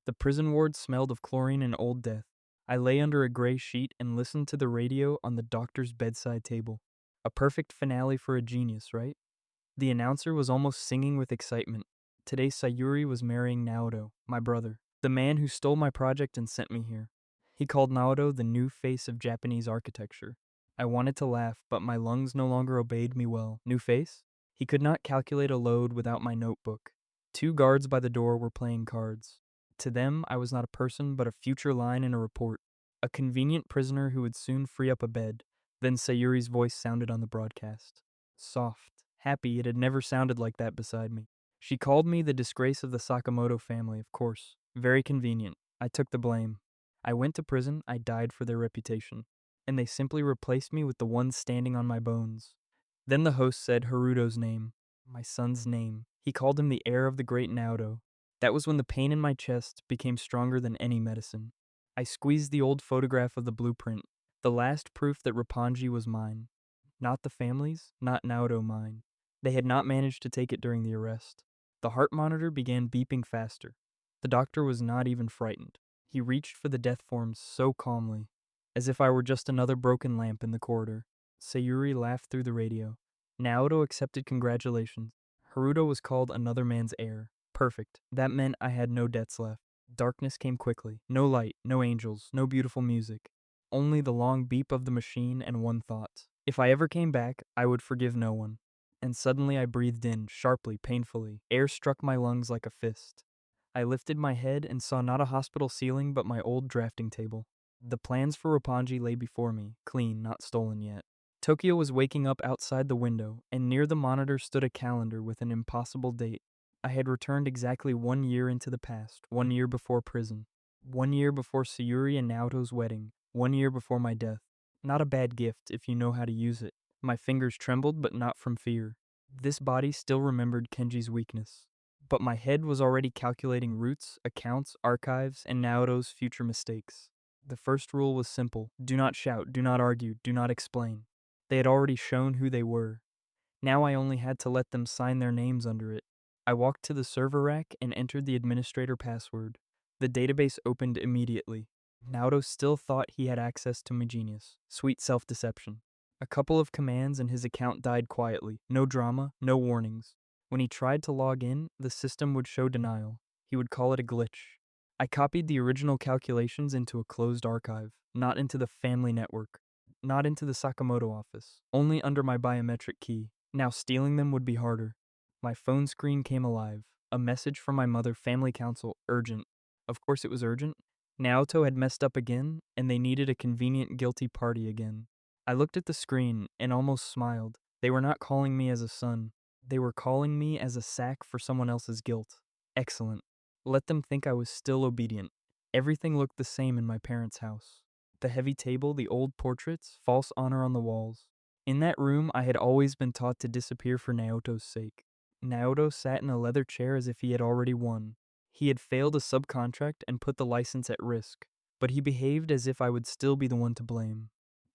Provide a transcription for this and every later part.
The prison ward smelled of chlorine and old death. I lay under a gray sheet and listened to the radio on the doctor's bedside table. A perfect finale for a genius, right? The announcer was almost singing with excitement. Today Sayuri was marrying Naoto, my brother, the man who stole my project and sent me here. He called Naoto the new face of Japanese architecture. I wanted to laugh, but my lungs no longer obeyed me well. New face? He could not calculate a load without my notebook. Two guards by the door were playing cards. To them, I was not a person, but a future line in a report. A convenient prisoner who would soon free up a bed. Then Sayuri's voice sounded on the broadcast. Soft, happy, it had never sounded like that beside me. She called me the disgrace of the Sakamoto family, of course. Very convenient. I took the blame. I went to prison, I died for their reputation. And they simply replaced me with the one standing on my bones. Then the host said Haruto's name, my son's name. He called him the heir of the great Naoto. That was when the pain in my chest became stronger than any medicine. I squeezed the old photograph of the blueprint, the last proof that Roppongi was mine. Not the family's, not Naoto mine. They had not managed to take it during the arrest. The heart monitor began beeping faster. The doctor was not even frightened. He reached for the death forms so calmly, as if I were just another broken lamp in the corridor. Sayuri laughed through the radio. Naoto accepted congratulations. Haruto was called another man's heir. Perfect. That meant I had no debts left. Darkness came quickly. No light, no angels, no beautiful music. Only the long beep of the machine and one thought. If I ever came back, I would forgive no one. And suddenly I breathed in, sharply, painfully. Air struck my lungs like a fist. I lifted my head and saw not a hospital ceiling but my old drafting table. The plans for Roppongi lay before me, clean, not stolen yet. Tokyo was waking up outside the window, and near the monitor stood a calendar with an impossible date. I had returned exactly 1 year into the past, 1 year before prison. 1 year before Sayuri and Naoto's wedding, 1 year before my death. Not a bad gift if you know how to use it. My fingers trembled, but not from fear. This body still remembered Kenji's weakness. But my head was already calculating routes, accounts, archives, and Naoto's future mistakes. The first rule was simple. Do not shout, do not argue, do not explain. They had already shown who they were. Now I only had to let them sign their names under it. I walked to the server rack and entered the administrator password. The database opened immediately. Naoto still thought he had access to my genius. Sweet self-deception. A couple of commands and his account died quietly. No drama, no warnings. When he tried to log in, the system would show denial. He would call it a glitch. I copied the original calculations into a closed archive, not into the family network, not into the Sakamoto office, only under my biometric key. Now stealing them would be harder. My phone screen came alive. A message from my mother, family council, urgent. Of course it was urgent. Naoto had messed up again, and they needed a convenient guilty party again. I looked at the screen and almost smiled. They were not calling me as a son. They were calling me as a sack for someone else's guilt. Excellent. Let them think I was still obedient. Everything looked the same in my parents' house. The heavy table, the old portraits, false honor on the walls. In that room, I had always been taught to disappear for Naoto's sake. Naoto sat in a leather chair as if he had already won. He had failed a subcontract and put the license at risk, but he behaved as if I would still be the one to blame.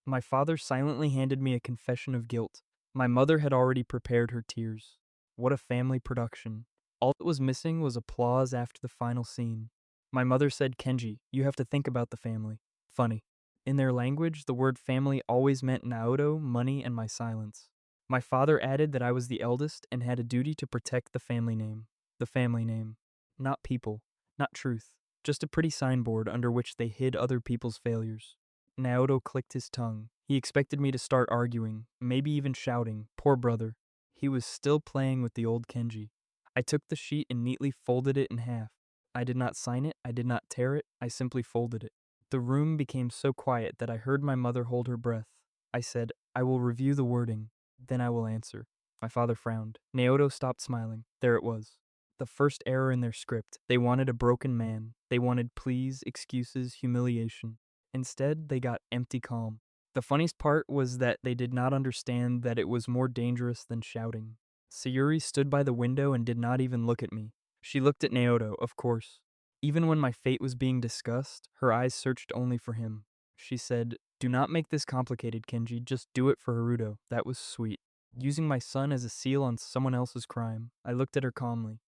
My father silently handed me a confession of guilt. My mother had already prepared her tears. What a family production. All that was missing was applause after the final scene. My mother said, "Kenji, you have to think about the family." Funny. In their language, the word family always meant Naoto, money, and my silence. My father added that I was the eldest and had a duty to protect the family name. The family name. Not people. Not truth. Just a pretty signboard under which they hid other people's failures. Naoto clicked his tongue. He expected me to start arguing, maybe even shouting. Poor brother. He was still playing with the old Kenji. I took the sheet and neatly folded it in half. I did not sign it, I did not tear it, I simply folded it. The room became so quiet that I heard my mother hold her breath. I said, "I will review the wording, then I will answer." My father frowned. Naoto stopped smiling. There it was. The first error in their script. They wanted a broken man. They wanted pleas, excuses, humiliation. Instead, they got empty calm. The funniest part was that they did not understand that it was more dangerous than shouting. Sayuri stood by the window and did not even look at me. She looked at Naoto, of course. Even when my fate was being discussed, her eyes searched only for him. She said, "Do not make this complicated, Kenji. Just do it for Haruto." That was sweet. Using my son as a seal on someone else's crime. I looked at her calmly.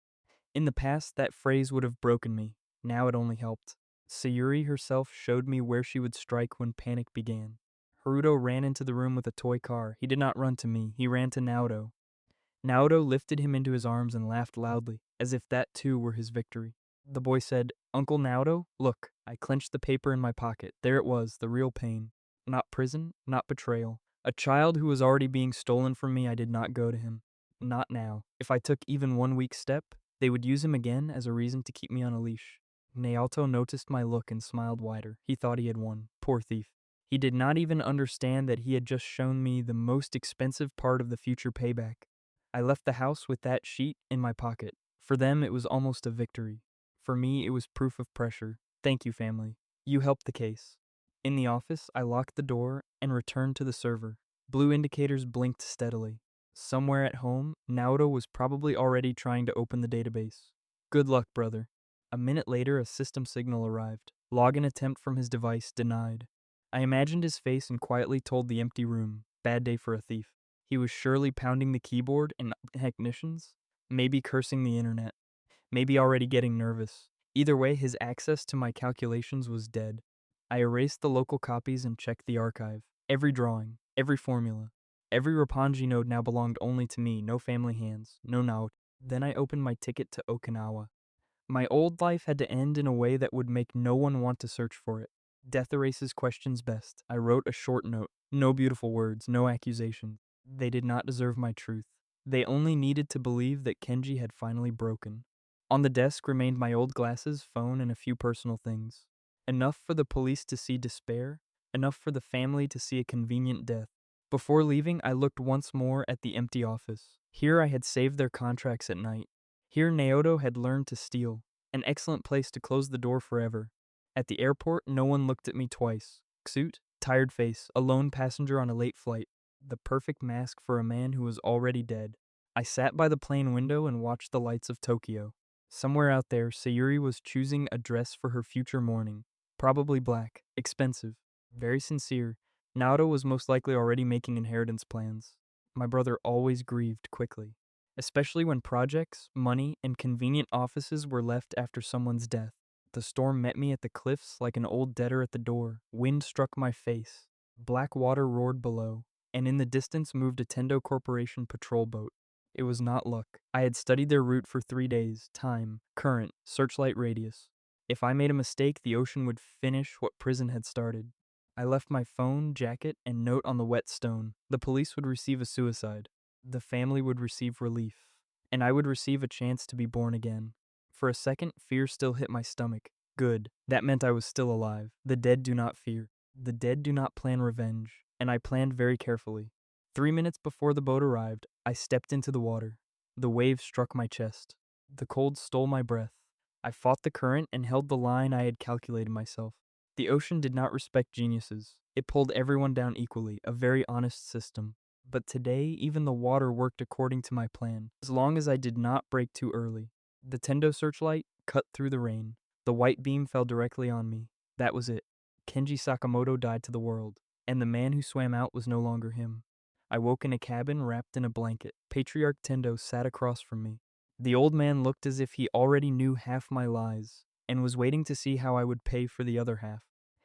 In the past, that phrase would have broken me. Now it only helped. Sayuri herself showed me where she would strike when panic began. Haruto ran into the room with a toy car. He did not run to me, he ran to Naoto. Naoto lifted him into his arms and laughed loudly, as if that too were his victory. The boy said, "Uncle Naoto, look." I clenched the paper in my pocket. There it was, the real pain. Not prison, not betrayal. A child who was already being stolen from me, I did not go to him. Not now. If I took even one weak step, they would use him again as a reason to keep me on a leash. Naoto noticed my look and smiled wider. He thought he had won. Poor thief. He did not even understand that he had just shown me the most expensive part of the future payback. I left the house with that sheet in my pocket. For them, it was almost a victory. For me, it was proof of pressure. Thank you, family. You helped the case. In the office, I locked the door and returned to the server. Blue indicators blinked steadily. Somewhere at home, Naoto was probably already trying to open the database. Good luck, brother. A minute later, a system signal arrived. Login attempt from his device denied. I imagined his face and quietly told the empty room, bad day for a thief. He was surely pounding the keyboard in technicians, maybe cursing the internet, maybe already getting nervous. Either way, his access to my calculations was dead. I erased the local copies and checked the archive. Every drawing, every formula, every Roppongi node now belonged only to me, no family hands, no Naoto. Then I opened my ticket to Okinawa. My old life had to end in a way that would make no one want to search for it. Death erases questions best. I wrote a short note. No beautiful words, no accusations. They did not deserve my truth. They only needed to believe that Kenji had finally broken. On the desk remained my old glasses, phone, and a few personal things. Enough for the police to see despair, enough for the family to see a convenient death. Before leaving, I looked once more at the empty office. Here I had saved their contracts at night. Here Naoto had learned to steal. An excellent place to close the door forever. At the airport, no one looked at me twice. Suit, tired face, a lone passenger on a late flight. The perfect mask for a man who was already dead. I sat by the plane window and watched the lights of Tokyo. Somewhere out there, Sayuri was choosing a dress for her future mourning. Probably black, expensive, very sincere. Naoto was most likely already making inheritance plans. My brother always grieved quickly, especially when projects, money, and convenient offices were left after someone's death. The storm met me at the cliffs like an old debtor at the door. Wind struck my face. Black water roared below, and in the distance moved a Tendo Corporation patrol boat. It was not luck. I had studied their route for 3 days, time, current, searchlight radius. If I made a mistake, the ocean would finish what prison had started. I left my phone, jacket, and note on the wet stone. The police would receive a suicide. The family would receive relief. And I would receive a chance to be born again. For a second, fear still hit my stomach. Good. That meant I was still alive. The dead do not fear. The dead do not plan revenge. And I planned very carefully. 3 minutes before the boat arrived, I stepped into the water. The waves struck my chest. The cold stole my breath. I fought the current and held the line I had calculated myself. The ocean did not respect geniuses. It pulled everyone down equally, a very honest system. But today, even the water worked according to my plan, as long as I did not break too early. The Tendo searchlight cut through the rain. The white beam fell directly on me. That was it. Kenji Sakamoto died to the world, and the man who swam out was no longer him. I woke in a cabin wrapped in a blanket. Patriarch Tendo sat across from me. The old man looked as if he already knew half my lies, and was waiting to see how I would pay for the other half.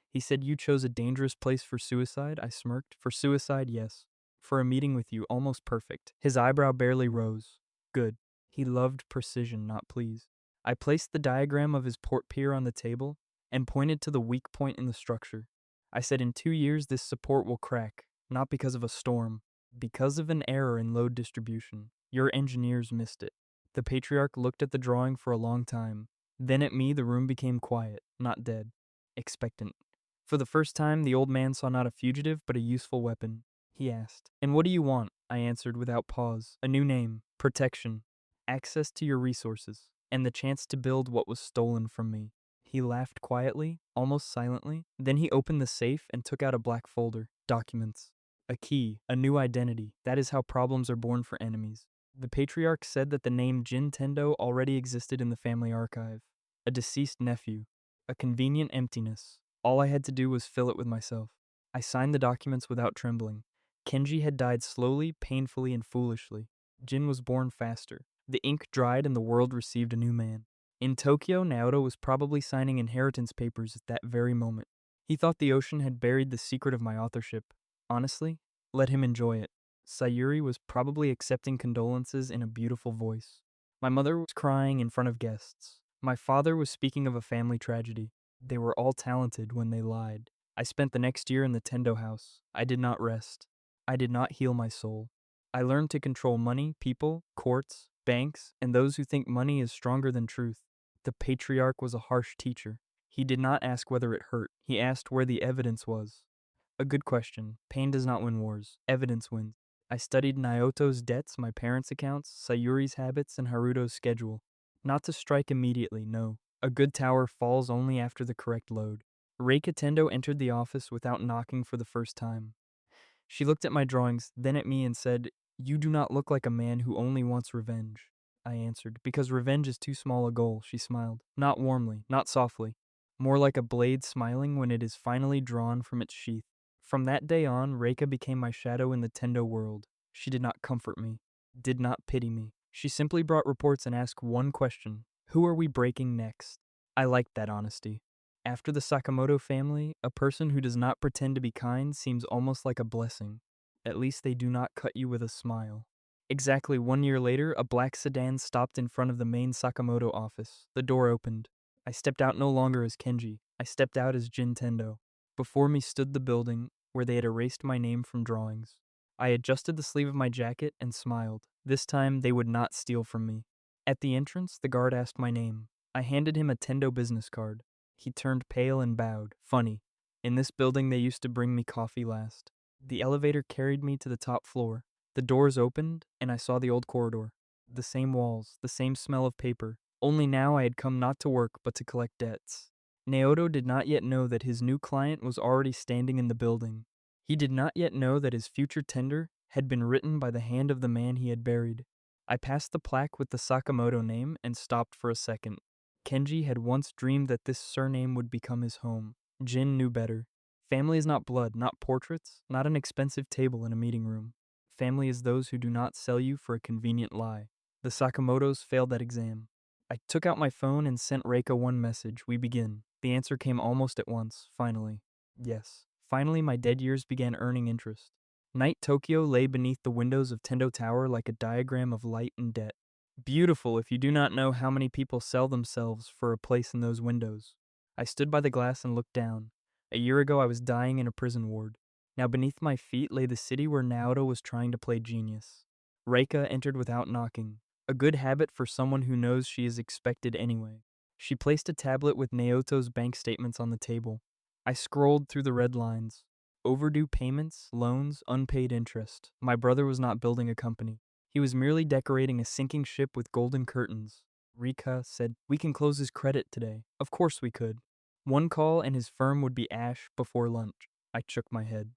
He said, "You chose a dangerous place for suicide?" I smirked. "For suicide, yes. For a meeting with you, almost perfect." His eyebrow barely rose. Good. He loved precision, not please. I placed the diagram of his port pier on the table and pointed to the weak point in the structure. I said, "In 2 years, this support will crack, not because of a storm, because of an error in load distribution. Your engineers missed it." The patriarch looked at the drawing for a long time. Then at me, the room became quiet, not dead, expectant. For the first time, the old man saw not a fugitive, but a useful weapon. He asked, "And what do you want?" I answered without pause. "A new name, protection, access to your resources, and the chance to build what was stolen from me." He laughed quietly, almost silently. Then he opened the safe and took out a black folder. Documents. A key, a new identity. That is how problems are born for enemies. The patriarch said that the name Jin Tendo already existed in the family archive. A deceased nephew. A convenient emptiness. All I had to do was fill it with myself. I signed the documents without trembling. Kenji had died slowly, painfully, and foolishly. Jin was born faster. The ink dried and the world received a new man. In Tokyo, Naoto was probably signing inheritance papers at that very moment. He thought the ocean had buried the secret of my authorship. Honestly, let him enjoy it. Sayuri was probably accepting condolences in a beautiful voice. My mother was crying in front of guests. My father was speaking of a family tragedy. They were all talented when they lied. I spent the next year in the Tendo house. I did not rest. I did not heal my soul. I learned to control money, people, courts, banks, and those who think money is stronger than truth. The patriarch was a harsh teacher. He did not ask whether it hurt. He asked where the evidence was. A good question. Pain does not win wars. Evidence wins. I studied Naoto's debts, my parents' accounts, Sayuri's habits, and Haruto's schedule. Not to strike immediately, no. A good tower falls only after the correct load. Reika Tendo entered the office without knocking for the first time. She looked at my drawings, then at me and said, "You do not look like a man who only wants revenge." I answered, "Because revenge is too small a goal," she smiled. Not warmly, not softly. More like a blade smiling when it is finally drawn from its sheath. From that day on, Reika became my shadow in the Tendo world. She did not comfort me, did not pity me. She simply brought reports and asked one question: who are we breaking next? I liked that honesty. After the Sakamoto family, a person who does not pretend to be kind seems almost like a blessing. At least they do not cut you with a smile. Exactly 1 year later, a black sedan stopped in front of the main Sakamoto office. The door opened. I stepped out no longer as Kenji. I stepped out as Jin Tendo. Before me stood the building, where they had erased my name from drawings. I adjusted the sleeve of my jacket and smiled. This time, they would not steal from me. At the entrance, the guard asked my name. I handed him a Tendo business card. He turned pale and bowed. Funny. In this building, they used to bring me coffee last. The elevator carried me to the top floor. The doors opened, and I saw the old corridor. The same walls, the same smell of paper. Only now I had come not to work, but to collect debts. Naoto did not yet know that his new client was already standing in the building. He did not yet know that his future tender had been written by the hand of the man he had buried. I passed the plaque with the Sakamoto name and stopped for a second. Kenji had once dreamed that this surname would become his home. Jin knew better. Family is not blood, not portraits, not an expensive table in a meeting room. Family is those who do not sell you for a convenient lie. The Sakamotos failed that exam. I took out my phone and sent Reika one message: "We begin." The answer came almost at once, finally. Yes. Finally, my dead years began earning interest. Night Tokyo lay beneath the windows of Tendo Tower like a diagram of light and debt. Beautiful if you do not know how many people sell themselves for a place in those windows. I stood by the glass and looked down. A year ago I was dying in a prison ward. Now beneath my feet lay the city where Naoto was trying to play genius. Reika entered without knocking, a good habit for someone who knows she is expected anyway. She placed a tablet with Naoto's bank statements on the table. I scrolled through the red lines. Overdue payments, loans, unpaid interest. My brother was not building a company. He was merely decorating a sinking ship with golden curtains. Rika said, "We can close his credit today." Of course we could. One call and his firm would be ash before lunch. I shook my head.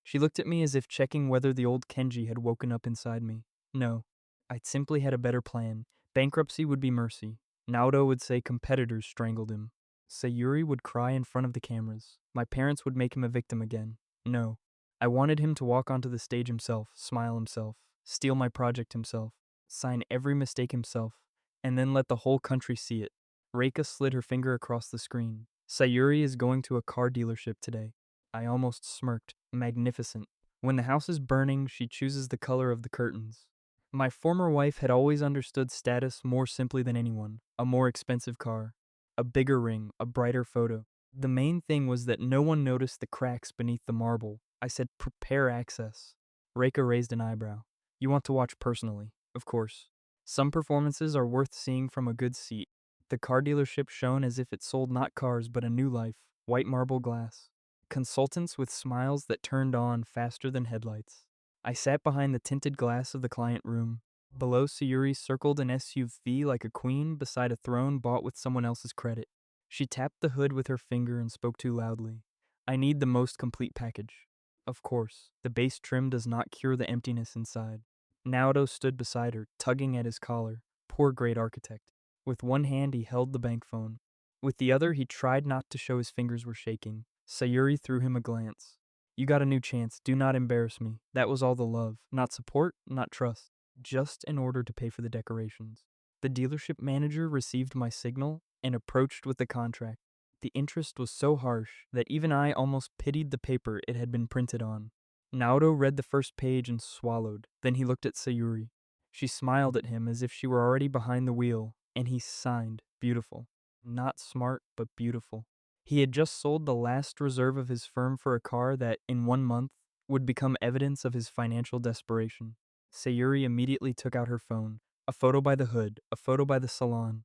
She looked at me as if checking whether the old Kenji had woken up inside me. No, I simply had a better plan. Bankruptcy would be mercy. Naoto would say competitors strangled him. Sayuri would cry in front of the cameras. My parents would make him a victim again. No. I wanted him to walk onto the stage himself, smile himself, steal my project himself, sign every mistake himself, and then let the whole country see it. Reika slid her finger across the screen. Sayuri is going to a car dealership today. I almost smirked. Magnificent. When the house is burning, she chooses the color of the curtains. My former wife had always understood status more simply than anyone. A more expensive car, a bigger ring, a brighter photo. The main thing was that no one noticed the cracks beneath the marble. I said, "Prepare access." Reika raised an eyebrow. "You want to watch personally, of course. Some performances are worth seeing from a good seat." The car dealership shone as if it sold not cars but a new life, white marble glass. Consultants with smiles that turned on faster than headlights. I sat behind the tinted glass of the client room. Below, Sayuri circled an SUV like a queen beside a throne bought with someone else's credit. She tapped the hood with her finger and spoke too loudly. "I need the most complete package." Of course, the base trim does not cure the emptiness inside. Naoto stood beside her, tugging at his collar. Poor great architect. With one hand he held the bank phone. With the other he tried not to show his fingers were shaking. Sayuri threw him a glance. "You got a new chance, do not embarrass me." That was all the love. Not support, not trust. Just in order to pay for the decorations. The dealership manager received my signal and approached with the contract. The interest was so harsh that even I almost pitied the paper it had been printed on. Naoto read the first page and swallowed. Then he looked at Sayuri. She smiled at him as if she were already behind the wheel, and he signed, beautiful. Not smart, but beautiful. He had just sold the last reserve of his firm for a car that, in 1 month, would become evidence of his financial desperation. Sayuri immediately took out her phone. A photo by the hood, a photo by the salon,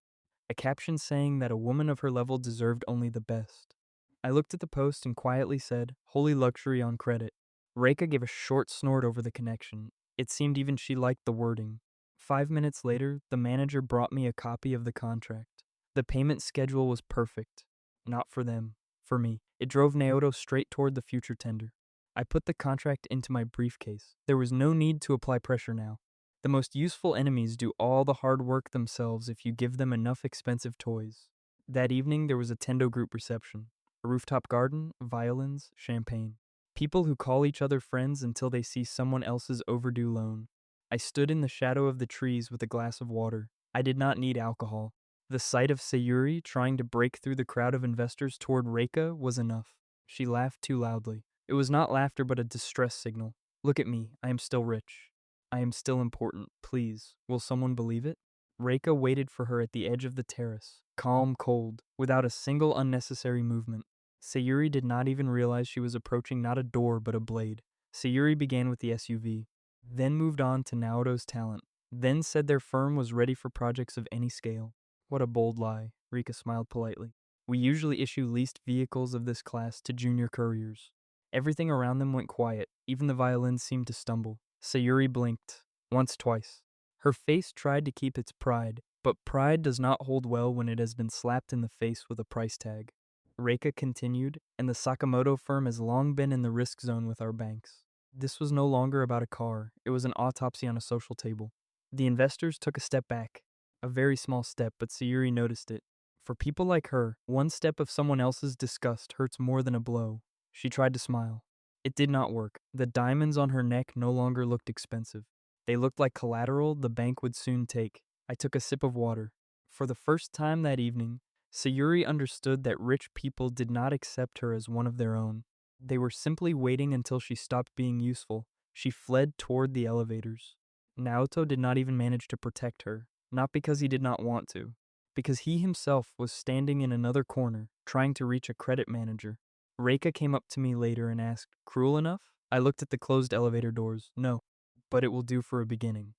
a caption saying that a woman of her level deserved only the best. I looked at the post and quietly said, "Holy luxury on credit." Reika gave a short snort over the connection. It seemed even she liked the wording. 5 minutes later, the manager brought me a copy of the contract. The payment schedule was perfect. Not for them, for me. It drove Naoto straight toward the future tender. I put the contract into my briefcase. There was no need to apply pressure now. The most useful enemies do all the hard work themselves if you give them enough expensive toys. That evening, there was a Tendo group reception. A rooftop garden, violins, champagne. People who call each other friends until they see someone else's overdue loan. I stood in the shadow of the trees with a glass of water. I did not need alcohol. The sight of Sayuri trying to break through the crowd of investors toward Reika was enough. She laughed too loudly. It was not laughter but a distress signal. Look at me, I am still rich. I am still important, please. Will someone believe it? Reika waited for her at the edge of the terrace, calm, cold, without a single unnecessary movement. Sayuri did not even realize she was approaching not a door but a blade. Sayuri began with the SUV, then moved on to Naoto's talent, then said their firm was ready for projects of any scale. What a bold lie, Rika smiled politely. We usually issue leased vehicles of this class to junior couriers. Everything around them went quiet, even the violins seemed to stumble. Sayuri blinked, once, twice. Her face tried to keep its pride, but pride does not hold well when it has been slapped in the face with a price tag. Reika continued, and the Sakamoto firm has long been in the risk zone with our banks. This was no longer about a car, it was an autopsy on a social table. The investors took a step back. A very small step, but Sayuri noticed it. For people like her, one step of someone else's disgust hurts more than a blow. She tried to smile. It did not work. The diamonds on her neck no longer looked expensive. They looked like collateral the bank would soon take. I took a sip of water. For the first time that evening, Sayuri understood that rich people did not accept her as one of their own. They were simply waiting until she stopped being useful. She fled toward the elevators. Naoto did not even manage to protect her, not because he did not want to, because he himself was standing in another corner, trying to reach a credit manager. Reika came up to me later and asked, "Cruel enough?" I looked at the closed elevator doors. No, but it will do for a beginning.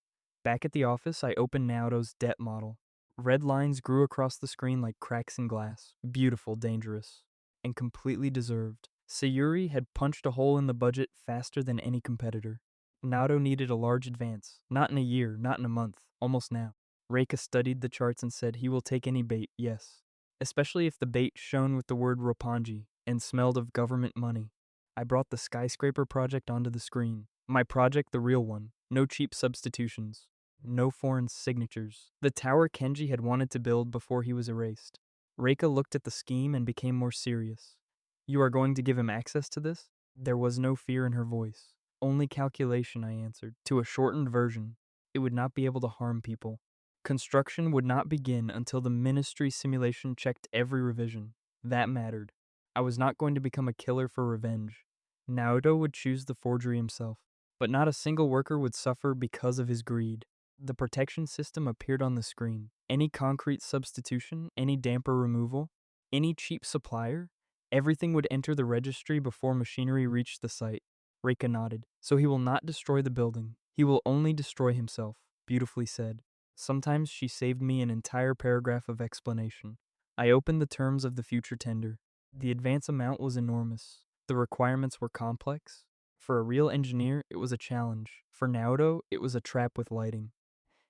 Back at the office, I opened Naoto's debt model. Red lines grew across the screen like cracks in glass. Beautiful, dangerous, and completely deserved. Sayuri had punched a hole in the budget faster than any competitor. Naoto needed a large advance. Not in a year, not in a month, almost now. Reika studied the charts and said he will take any bait, yes. Especially if the bait shone with the word Roppongi and smelled of government money. I brought the skyscraper project onto the screen. My project, the real one. No cheap substitutions. No foreign signatures. The tower Kenji had wanted to build before he was erased. Reika looked at the scheme and became more serious. You are going to give him access to this? There was no fear in her voice. Only calculation, I answered, to a shortened version. It would not be able to harm people. Construction would not begin until the ministry simulation checked every revision. That mattered. I was not going to become a killer for revenge. Naoto would choose the forgery himself, but not a single worker would suffer because of his greed. The protection system appeared on the screen. Any concrete substitution, any damper removal, any cheap supplier, everything would enter the registry before machinery reached the site. Reika nodded. So he will not destroy the building. He will only destroy himself, beautifully said. Sometimes she saved me an entire paragraph of explanation. I opened the terms of the future tender. The advance amount was enormous. The requirements were complex. For a real engineer, it was a challenge. For Naoto, it was a trap with lighting.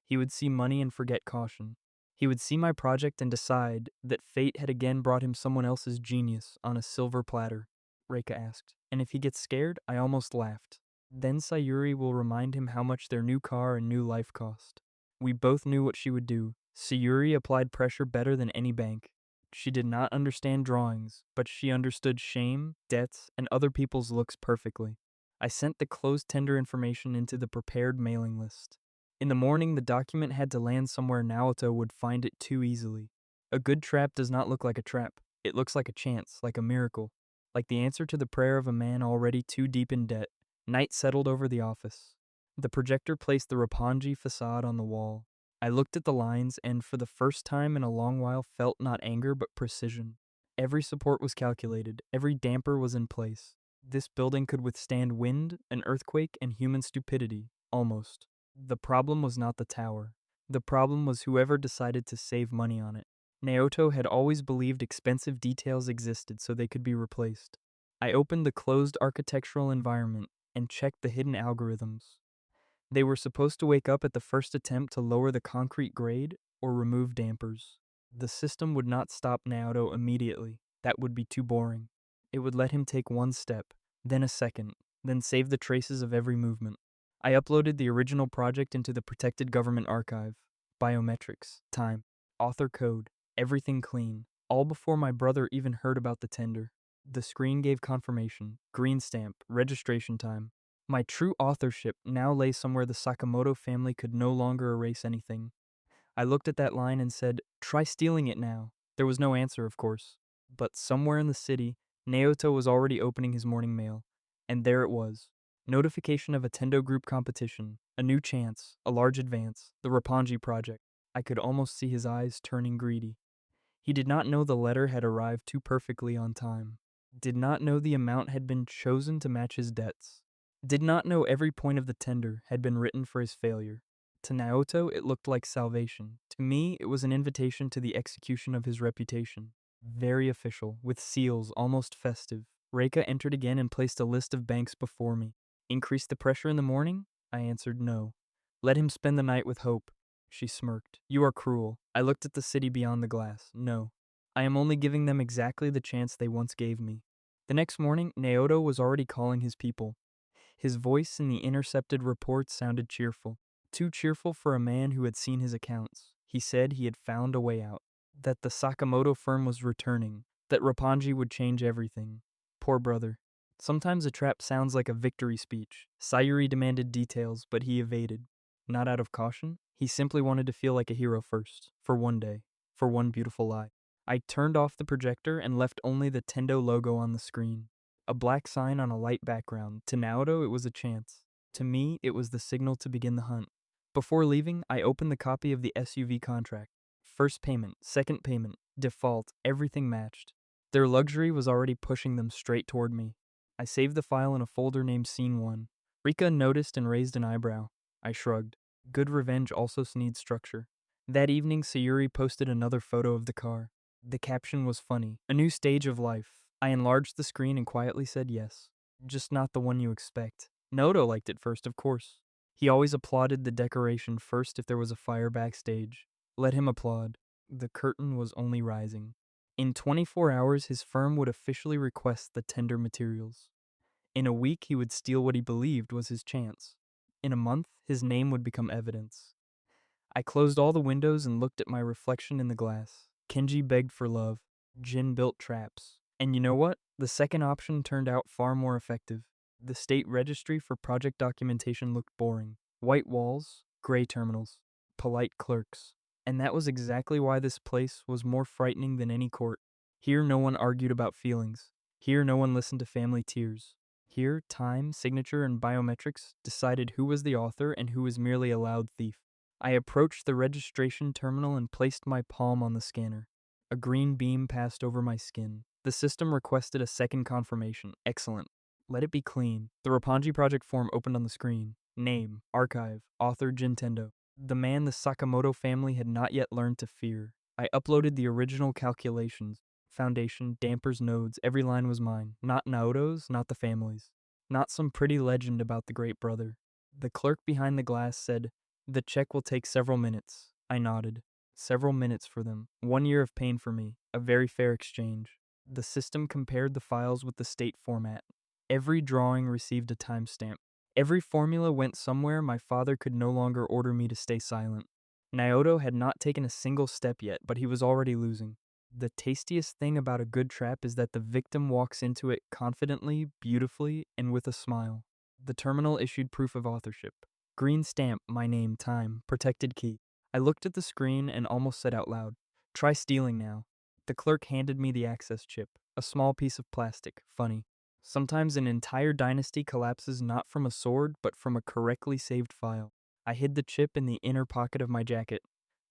He would see money and forget caution. He would see my project and decide that fate had again brought him someone else's genius on a silver platter. Reika asked. And if he gets scared, I almost laughed. Then Sayuri will remind him how much their new car and new life cost. We both knew what she would do. Sayuri applied pressure better than any bank. She did not understand drawings, but she understood shame, debts, and other people's looks perfectly. I sent the closed tender information into the prepared mailing list. In the morning, the document had to land somewhere Naoto would find it too easily. A good trap does not look like a trap. It looks like a chance, like a miracle, like the answer to the prayer of a man already too deep in debt. Night settled over the office. The projector placed the Roppongi facade on the wall. I looked at the lines and, for the first time in a long while, felt not anger but precision. Every support was calculated, every damper was in place. This building could withstand wind, an earthquake, and human stupidity, almost. The problem was not the tower. The problem was whoever decided to save money on it. Naoto had always believed expensive details existed so they could be replaced. I opened the closed architectural environment and checked the hidden algorithms. They were supposed to wake up at the first attempt to lower the concrete grade or remove dampers. The system would not stop Naoto immediately. That would be too boring. It would let him take one step, then a second, then save the traces of every movement. I uploaded the original project into the protected government archive. Biometrics, time, author code, everything clean, all before my brother even heard about the tender. The screen gave confirmation, green stamp, registration time. My true authorship now lay somewhere the Sakamoto family could no longer erase anything. I looked at that line and said, "Try stealing it now." There was no answer, of course. But somewhere in the city, Naoto was already opening his morning mail. And there it was. Notification of a Tendo group competition. A new chance. A large advance. The Roppongi project. I could almost see his eyes turning greedy. He did not know the letter had arrived too perfectly on time. Did not know the amount had been chosen to match his debts. Did not know every point of the tender had been written for his failure. To Naoto, it looked like salvation. To me, it was an invitation to the execution of his reputation. Very official, with seals, almost festive. Reika entered again and placed a list of banks before me. Increase the pressure in the morning? I answered no. Let him spend the night with hope. She smirked. You are cruel. I looked at the city beyond the glass. No. I am only giving them exactly the chance they once gave me. The next morning, Naoto was already calling his people. His voice in the intercepted reports sounded cheerful. Too cheerful for a man who had seen his accounts. He said he had found a way out. That the Sakamoto firm was returning. That Roppongi would change everything. Poor brother. Sometimes a trap sounds like a victory speech. Sayuri demanded details, but he evaded. Not out of caution. He simply wanted to feel like a hero first. For one day. For one beautiful lie. I turned off the projector and left only the Tendo logo on the screen. A black sign on a light background. To Naoto, it was a chance. To me, it was the signal to begin the hunt. Before leaving, I opened the copy of the SUV contract. First payment, second payment, default, everything matched. Their luxury was already pushing them straight toward me. I saved the file in a folder named Scene 1. Rika noticed and raised an eyebrow. I shrugged. Good revenge also needs structure. That evening, Sayuri posted another photo of the car. The caption was funny. A new stage of life. I enlarged the screen and quietly said yes. Just not the one you expect. Noto liked it first, of course. He always applauded the decoration first if there was a fire backstage. Let him applaud. The curtain was only rising. In 24 hours, his firm would officially request the tender materials. In a week, he would steal what he believed was his chance. In a month, his name would become evidence. I closed all the windows and looked at my reflection in the glass. Kenji begged for love. Jin built traps. And you know what? The second option turned out far more effective. The state registry for project documentation looked boring. White walls, gray terminals, polite clerks. And that was exactly why this place was more frightening than any court. Here no one argued about feelings. Here no one listened to family tears. Here time, signature, and biometrics decided who was the author and who was merely a loud thief. I approached the registration terminal and placed my palm on the scanner. A green beam passed over my skin. The system requested a second confirmation. Excellent. Let it be clean. The Roppongi project form opened on the screen. Name, archive, author Jin Tendo. The man the Sakamoto family had not yet learned to fear. I uploaded the original calculations. Foundation, dampers, nodes, every line was mine. Not Naoto's, not the family's. Not some pretty legend about the great brother. The clerk behind the glass said, "The check will take several minutes." I nodded. Several minutes for them. 1 year of pain for me. A very fair exchange. The system compared the files with the state format. Every drawing received a timestamp. Every formula went somewhere my father could no longer order me to stay silent. Naoto had not taken a single step yet, but he was already losing. The tastiest thing about a good trap is that the victim walks into it confidently, beautifully, and with a smile. The terminal issued proof of authorship. Green stamp, my name, time, protected key. I looked at the screen and almost said out loud, "Try stealing now." The clerk handed me the access chip, a small piece of plastic. Funny. Sometimes an entire dynasty collapses not from a sword, but from a correctly saved file. I hid the chip in the inner pocket of my jacket.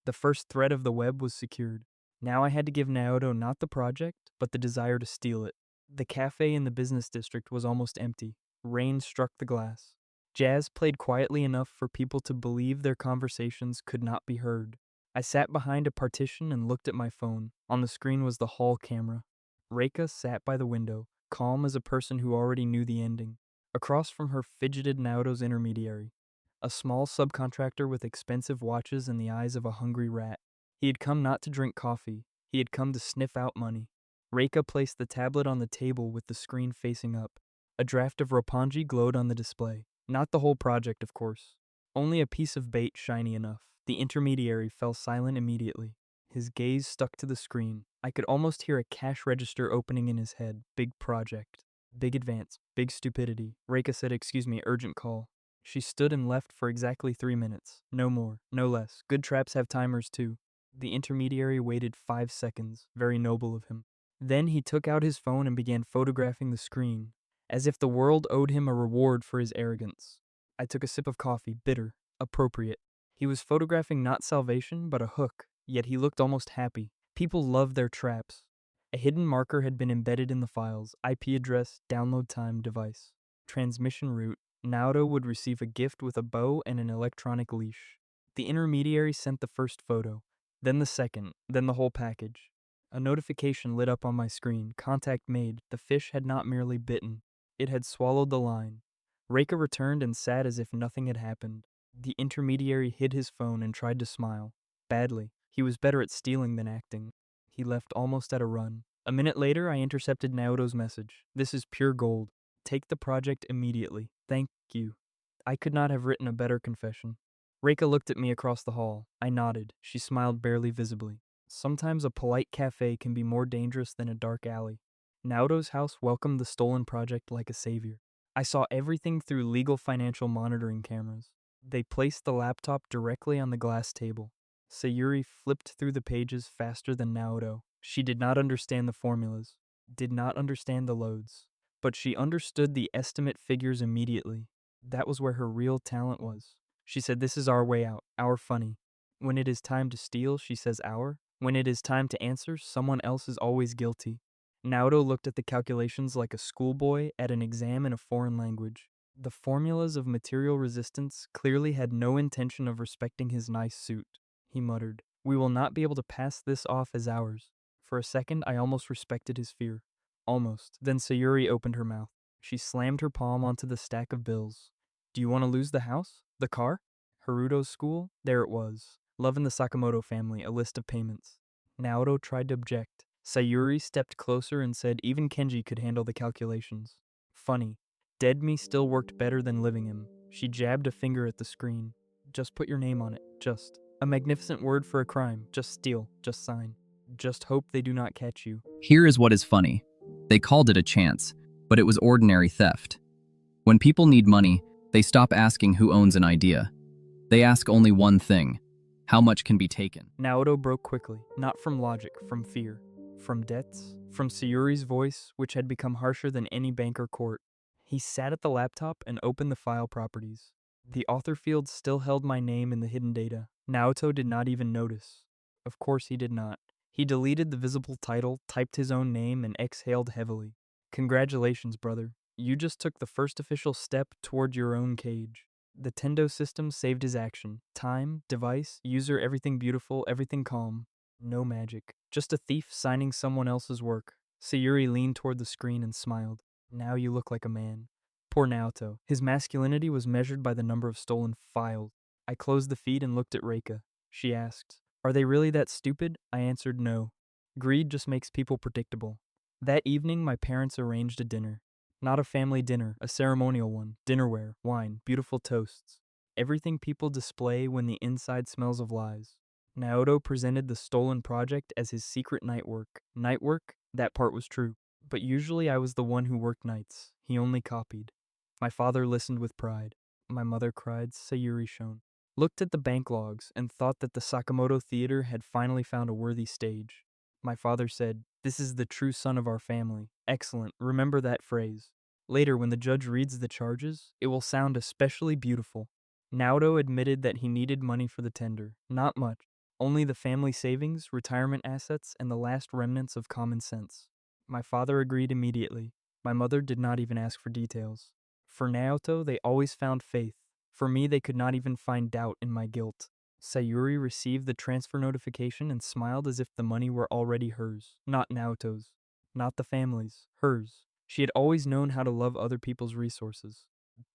The first thread of the web was secured. Now I had to give Naoto not the project, but the desire to steal it. The cafe in the business district was almost empty. Rain struck the glass. Jazz played quietly enough for people to believe their conversations could not be heard. I sat behind a partition and looked at my phone. On the screen was the hall camera. Reika sat by the window, calm as a person who already knew the ending. Across from her fidgeted Naoto's intermediary, a small subcontractor with expensive watches and the eyes of a hungry rat. He had come not to drink coffee, he had come to sniff out money. Reika placed the tablet on the table with the screen facing up. A draft of Roppongi glowed on the display. Not the whole project, of course. Only a piece of bait shiny enough. The intermediary fell silent immediately. His gaze stuck to the screen. I could almost hear a cash register opening in his head. Big project. Big advance. Big stupidity. Reika said, "Excuse me, urgent call." She stood and left for exactly 3 minutes. No more, no less. Good traps have timers too. The intermediary waited 5 seconds. Very noble of him. Then he took out his phone and began photographing the screen, as if the world owed him a reward for his arrogance. I took a sip of coffee, bitter, appropriate. He was photographing not salvation, but a hook, yet he looked almost happy. People love their traps. A hidden marker had been embedded in the files: IP address, download time, device. Transmission route: Naoto would receive a gift with a bow and an electronic leash. The intermediary sent the first photo, then the second, then the whole package. A notification lit up on my screen. Contact made. The fish had not merely bitten, it had swallowed the line. Reika returned and sat as if nothing had happened. The intermediary hid his phone and tried to smile. Badly. He was better at stealing than acting. He left almost at a run. A minute later, I intercepted Naoto's message. "This is pure gold. Take the project immediately. Thank you." I could not have written a better confession. Reika looked at me across the hall. I nodded. She smiled barely visibly. Sometimes a polite cafe can be more dangerous than a dark alley. Naoto's house welcomed the stolen project like a savior. I saw everything through legal financial monitoring cameras. They placed the laptop directly on the glass table. Sayuri flipped through the pages faster than Naoto. She did not understand the formulas, did not understand the loads, but she understood the estimate figures immediately. That was where her real talent was. She said, "This is our way out, our funny." When it is time to steal, she says our. When it is time to answer, someone else is always guilty. Naoto looked at the calculations like a schoolboy at an exam in a foreign language. The formulas of material resistance clearly had no intention of respecting his nice suit. He muttered, "We will not be able to pass this off as ours." For a second, I almost respected his fear. Almost. Then Sayuri opened her mouth. She slammed her palm onto the stack of bills. "Do you want to lose the house? The car? Haruto's school?" There it was. Love and the Sakamoto family, a list of payments. Naoto tried to object. Sayuri stepped closer and said even Kenji could handle the calculations. Funny. Dead me still worked better than living him. She jabbed a finger at the screen. "Just put your name on it. Just. A magnificent word for a crime. Just steal. Just sign. Just hope they do not catch you." Here is what is funny. They called it a chance, but it was ordinary theft. When people need money, they stop asking who owns an idea. They ask only one thing: how much can be taken? Naoto broke quickly, not from logic, from fear. From debts, from Sayuri's voice, which had become harsher than any banker court. He sat at the laptop and opened the file properties. The author field still held my name in the hidden data. Naoto did not even notice. Of course he did not. He deleted the visible title, typed his own name, and exhaled heavily. "Congratulations, brother. You just took the first official step toward your own cage." The Tendo system saved his action. Time, device, user, everything beautiful, everything calm. No magic. Just a thief signing someone else's work. Sayuri leaned toward the screen and smiled. "Now you look like a man." Poor Naoto. His masculinity was measured by the number of stolen files. I closed the feed and looked at Reika. She asked, "Are they really that stupid?" I answered no. Greed just makes people predictable. That evening, my parents arranged a dinner. Not a family dinner, a ceremonial one. Dinnerware, wine, beautiful toasts. Everything people display when the inside smells of lies. Naoto presented the stolen project as his secret night work. Night work? That part was true. But usually I was the one who worked nights. He only copied. My father listened with pride. My mother cried, Sayuri shone. Looked at the bank logs and thought that the Sakamoto Theater had finally found a worthy stage. My father said, "This is the true son of our family. Excellent, remember that phrase." Later, when the judge reads the charges, it will sound especially beautiful. Naoto admitted that he needed money for the tender. Not much. Only the family savings, retirement assets, and the last remnants of common sense. My father agreed immediately. My mother did not even ask for details. For Naoto, they always found faith. For me, they could not even find doubt in my guilt. Sayuri received the transfer notification and smiled as if the money were already hers, not Naoto's, not the family's, hers. She had always known how to love other people's resources.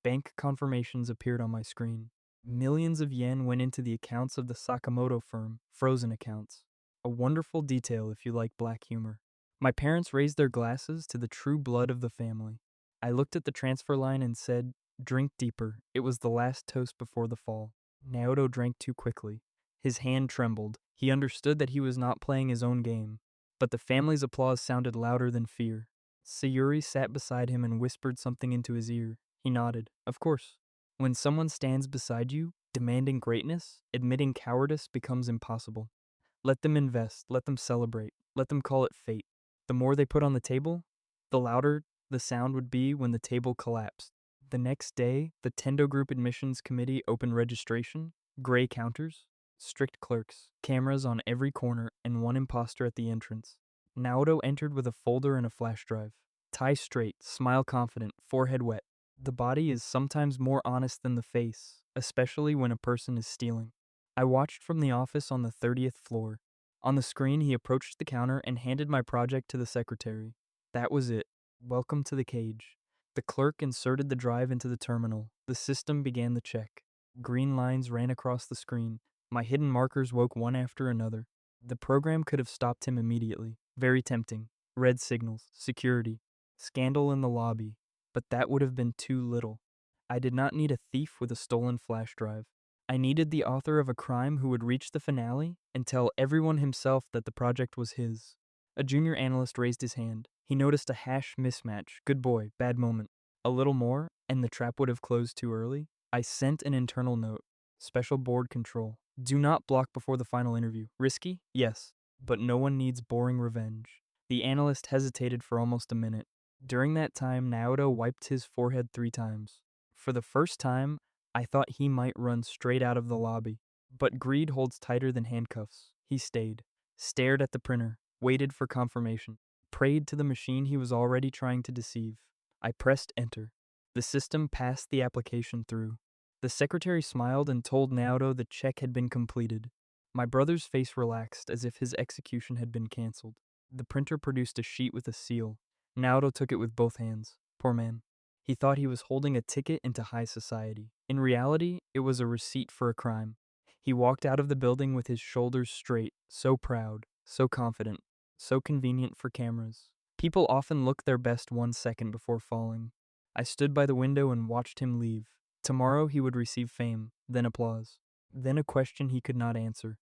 Bank confirmations appeared on my screen. Millions of yen went into the accounts of the Sakamoto firm, frozen accounts. A wonderful detail if you like black humor. My parents raised their glasses to the true blood of the family. I looked at the transfer line and said, "Drink deeper." It was the last toast before the fall. Naoto drank too quickly. His hand trembled. He understood that he was not playing his own game. But the family's applause sounded louder than fear. Sayuri sat beside him and whispered something into his ear. He nodded. Of course. When someone stands beside you, demanding greatness, admitting cowardice becomes impossible. Let them invest, let them celebrate, let them call it fate. The more they put on the table, the louder the sound would be when the table collapsed. The next day, the Tendo Group Admissions Committee opened registration, gray counters, strict clerks, cameras on every corner, and one imposter at the entrance. Naoto entered with a folder and a flash drive. Tie straight, smile confident, forehead wet. The body is sometimes more honest than the face, especially when a person is stealing. I watched from the office on the 30th floor. On the screen, he approached the counter and handed my project to the secretary. That was it. Welcome to the cage. The clerk inserted the drive into the terminal. The system began the check. Green lines ran across the screen. My hidden markers woke one after another. The program could have stopped him immediately. Very tempting. Red signals, security, scandal in the lobby. But that would have been too little. I did not need a thief with a stolen flash drive. I needed the author of a crime who would reach the finale and tell everyone himself that the project was his. A junior analyst raised his hand. He noticed a hash mismatch. Good boy, bad moment. A little more, and the trap would have closed too early. I sent an internal note. Special board control. Do not block before the final interview. Risky? Yes. But no one needs boring revenge. The analyst hesitated for almost a minute. During that time, Naoto wiped his forehead 3 times. For the first time, I thought he might run straight out of the lobby. But greed holds tighter than handcuffs. He stayed, stared at the printer, waited for confirmation, prayed to the machine he was already trying to deceive. I pressed enter. The system passed the application through. The secretary smiled and told Naoto the check had been completed. My brother's face relaxed as if his execution had been cancelled. The printer produced a sheet with a seal. Naoto took it with both hands. Poor man. He thought he was holding a ticket into high society. In reality, it was a receipt for a crime. He walked out of the building with his shoulders straight, so proud, so confident, so convenient for cameras. People often look their best 1 second before falling. I stood by the window and watched him leave. Tomorrow he would receive fame, then applause, then a question he could not answer.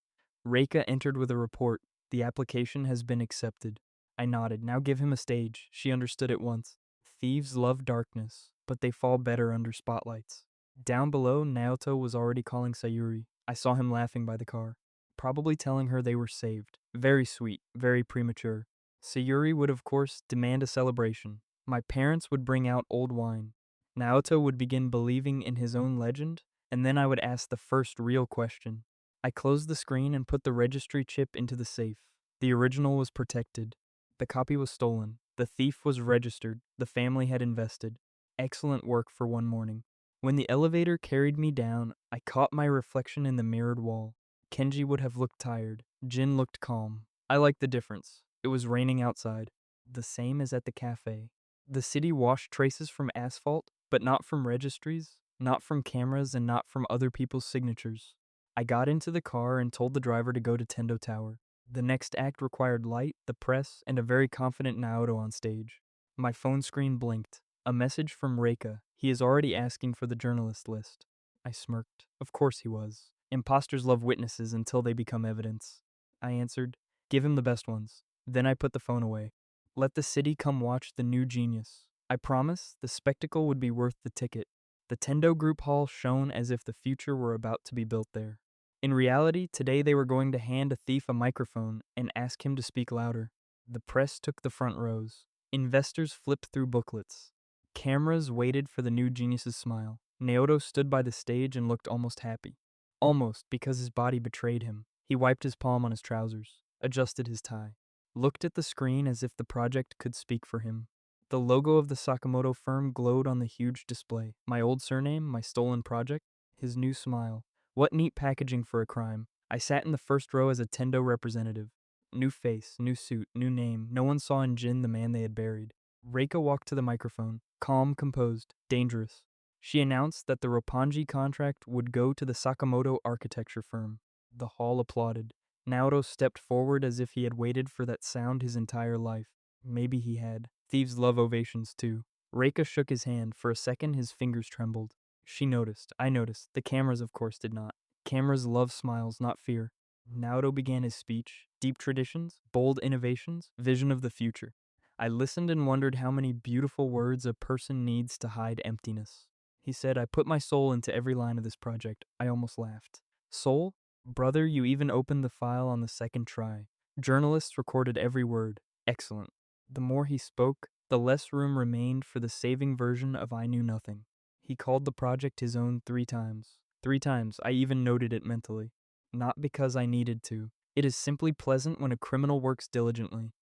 Reika entered with a report. The application has been accepted. I nodded. Now give him a stage. She understood at once. Thieves love darkness, but they fall better under spotlights. Down below, Naoto was already calling Sayuri. I saw him laughing by the car, probably telling her they were saved. Very sweet, very premature. Sayuri would, of course, demand a celebration. My parents would bring out old wine. Naoto would begin believing in his own legend, and then I would ask the first real question. I closed the screen and put the registry chip into the safe. The original was protected. The copy was stolen. The thief was registered. The family had invested. Excellent work for one morning. When the elevator carried me down, I caught my reflection in the mirrored wall. Kenji would have looked tired. Jin looked calm. I liked the difference. It was raining outside. The same as at the cafe. The city washed traces from asphalt, but not from registries, not from cameras, and not from other people's signatures. I got into the car and told the driver to go to Tendo Tower. The next act required light, the press, and a very confident Naoto on stage. My phone screen blinked. A message from Reika. He is already asking for the journalist list. I smirked. Of course he was. Imposters love witnesses until they become evidence. I answered, give him the best ones. Then I put the phone away. Let the city come watch the new genius. I promise the spectacle would be worth the ticket. The Tendo Group Hall shone as if the future were about to be built there. In reality, today they were going to hand a thief a microphone and ask him to speak louder. The press took the front rows. Investors flipped through booklets. Cameras waited for the new genius's smile. Naoto stood by the stage and looked almost happy. Almost, because his body betrayed him. He wiped his palm on his trousers, adjusted his tie, looked at the screen as if the project could speak for him. The logo of the Sakamoto firm glowed on the huge display. My old surname, my stolen project, his new smile. What neat packaging for a crime. I sat in the first row as a Tendo representative. New face, new suit, new name. No one saw in Jin the man they had buried. Reika walked to the microphone, calm, composed, dangerous. She announced that the Roppongi contract would go to the Sakamoto architecture firm. The hall applauded. Naoto stepped forward as if he had waited for that sound his entire life. Maybe he had. Thieves love ovations too. Reika shook his hand. For a second, his fingers trembled. She noticed. I noticed. The cameras, of course, did not. Cameras love smiles, not fear. Naoto began his speech. Deep traditions, bold innovations, vision of the future. I listened and wondered how many beautiful words a person needs to hide emptiness. He said, I put my soul into every line of this project. I almost laughed. Soul? Brother, you even opened the file on the second try. Journalists recorded every word. Excellent. The more he spoke, the less room remained for the saving version of I Knew Nothing. He called the project his own 3 times. 3 times, I even noted it mentally. Not because I needed to. It is simply pleasant when a criminal works diligently.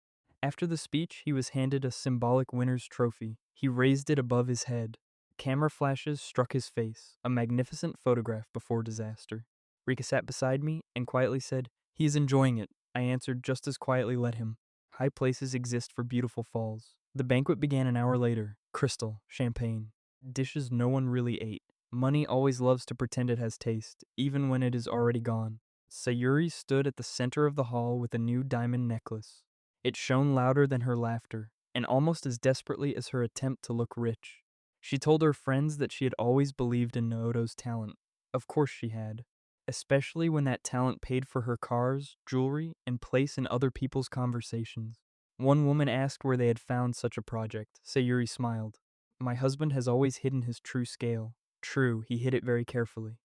After the speech, he was handed a symbolic winner's trophy. He raised it above his head. Camera flashes struck his face, a magnificent photograph before disaster. Rika sat beside me and quietly said, He is enjoying it. I answered just as quietly, let him. High places exist for beautiful falls. The banquet began an hour later. Crystal, champagne, dishes no one really ate. Money always loves to pretend it has taste, even when it is already gone. Sayuri stood at the center of the hall with a new diamond necklace. It shone louder than her laughter, and almost as desperately as her attempt to look rich. She told her friends that she had always believed in Naoto's talent. Of course she had. Especially when that talent paid for her cars, jewelry, and place in other people's conversations. One woman asked where they had found such a project. Sayuri smiled. My husband has always hidden his true scale. True, he hid it very carefully.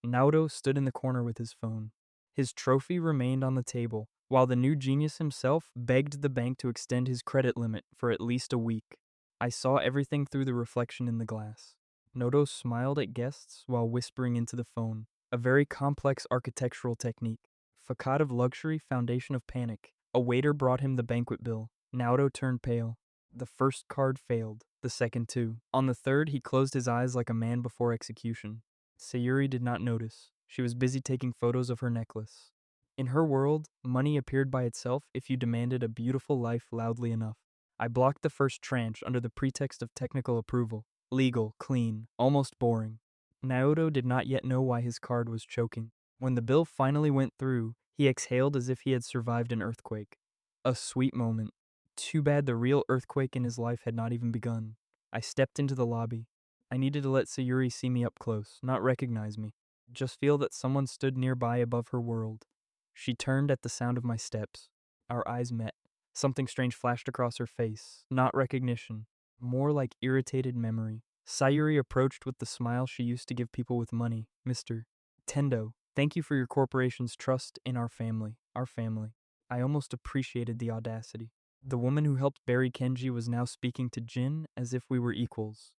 Naoto stood in the corner with his phone. His trophy remained on the table, while the new genius himself begged the bank to extend his credit limit for at least a week. I saw everything through the reflection in the glass. Noto smiled at guests while whispering into the phone, a very complex architectural technique. Facade of luxury, foundation of panic. A waiter brought him the banquet bill. Naoto turned pale. The first card failed, the second too. On the third, he closed his eyes like a man before execution. Sayuri did not notice. She was busy taking photos of her necklace. In her world, money appeared by itself if you demanded a beautiful life loudly enough. I blocked the first tranche under the pretext of technical approval. Legal, clean, almost boring. Naoto did not yet know why his card was choking. When the bill finally went through, he exhaled as if he had survived an earthquake. A sweet moment. Too bad the real earthquake in his life had not even begun. I stepped into the lobby. I needed to let Sayuri see me up close, not recognize me. Just feel that someone stood nearby above her world. She turned at the sound of my steps. Our eyes met. Something strange flashed across her face. Not recognition. More like irritated memory. Sayuri approached with the smile she used to give people with money. Mr. Tendo, thank you for your corporation's trust in our family. Our family. I almost appreciated the audacity. The woman who helped bury Kenji was now speaking to Jin as if we were equals.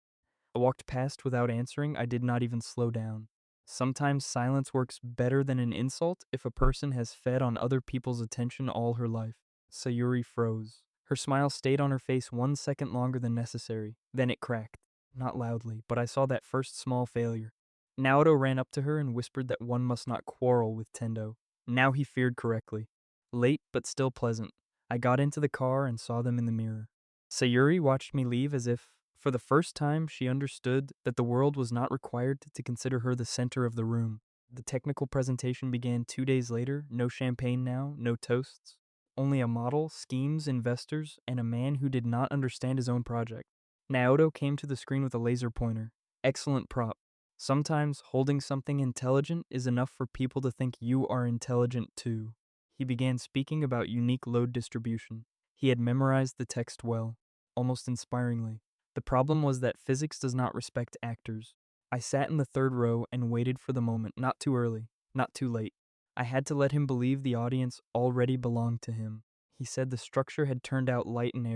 I walked past without answering. I did not even slow down. Sometimes silence works better than an insult if a person has fed on other people's attention all her life. Sayuri froze. Her smile stayed on her face 1 second longer than necessary. Then it cracked. Not loudly, but I saw that first small failure. Naoto ran up to her and whispered that one must not quarrel with Tendo. Now he feared correctly. Late, but still pleasant. I got into the car and saw them in the mirror. Sayuri watched me leave as if, for the first time, she understood that the world was not required to consider her the center of the room. The technical presentation began 2 days later. No champagne now, no toasts. Only a model, schemes, investors, and a man who did not understand his own project. Naoto came to the screen with a laser pointer. Excellent prop. Sometimes holding something intelligent is enough for people to think you are intelligent too. He began speaking about unique load distribution. He had memorized the text well, almost inspiringly. The problem was that physics does not respect actors. I sat in the third row and waited for the moment, not too early, not too late. I had to let him believe the audience already belonged to him. He said the structure had turned out light and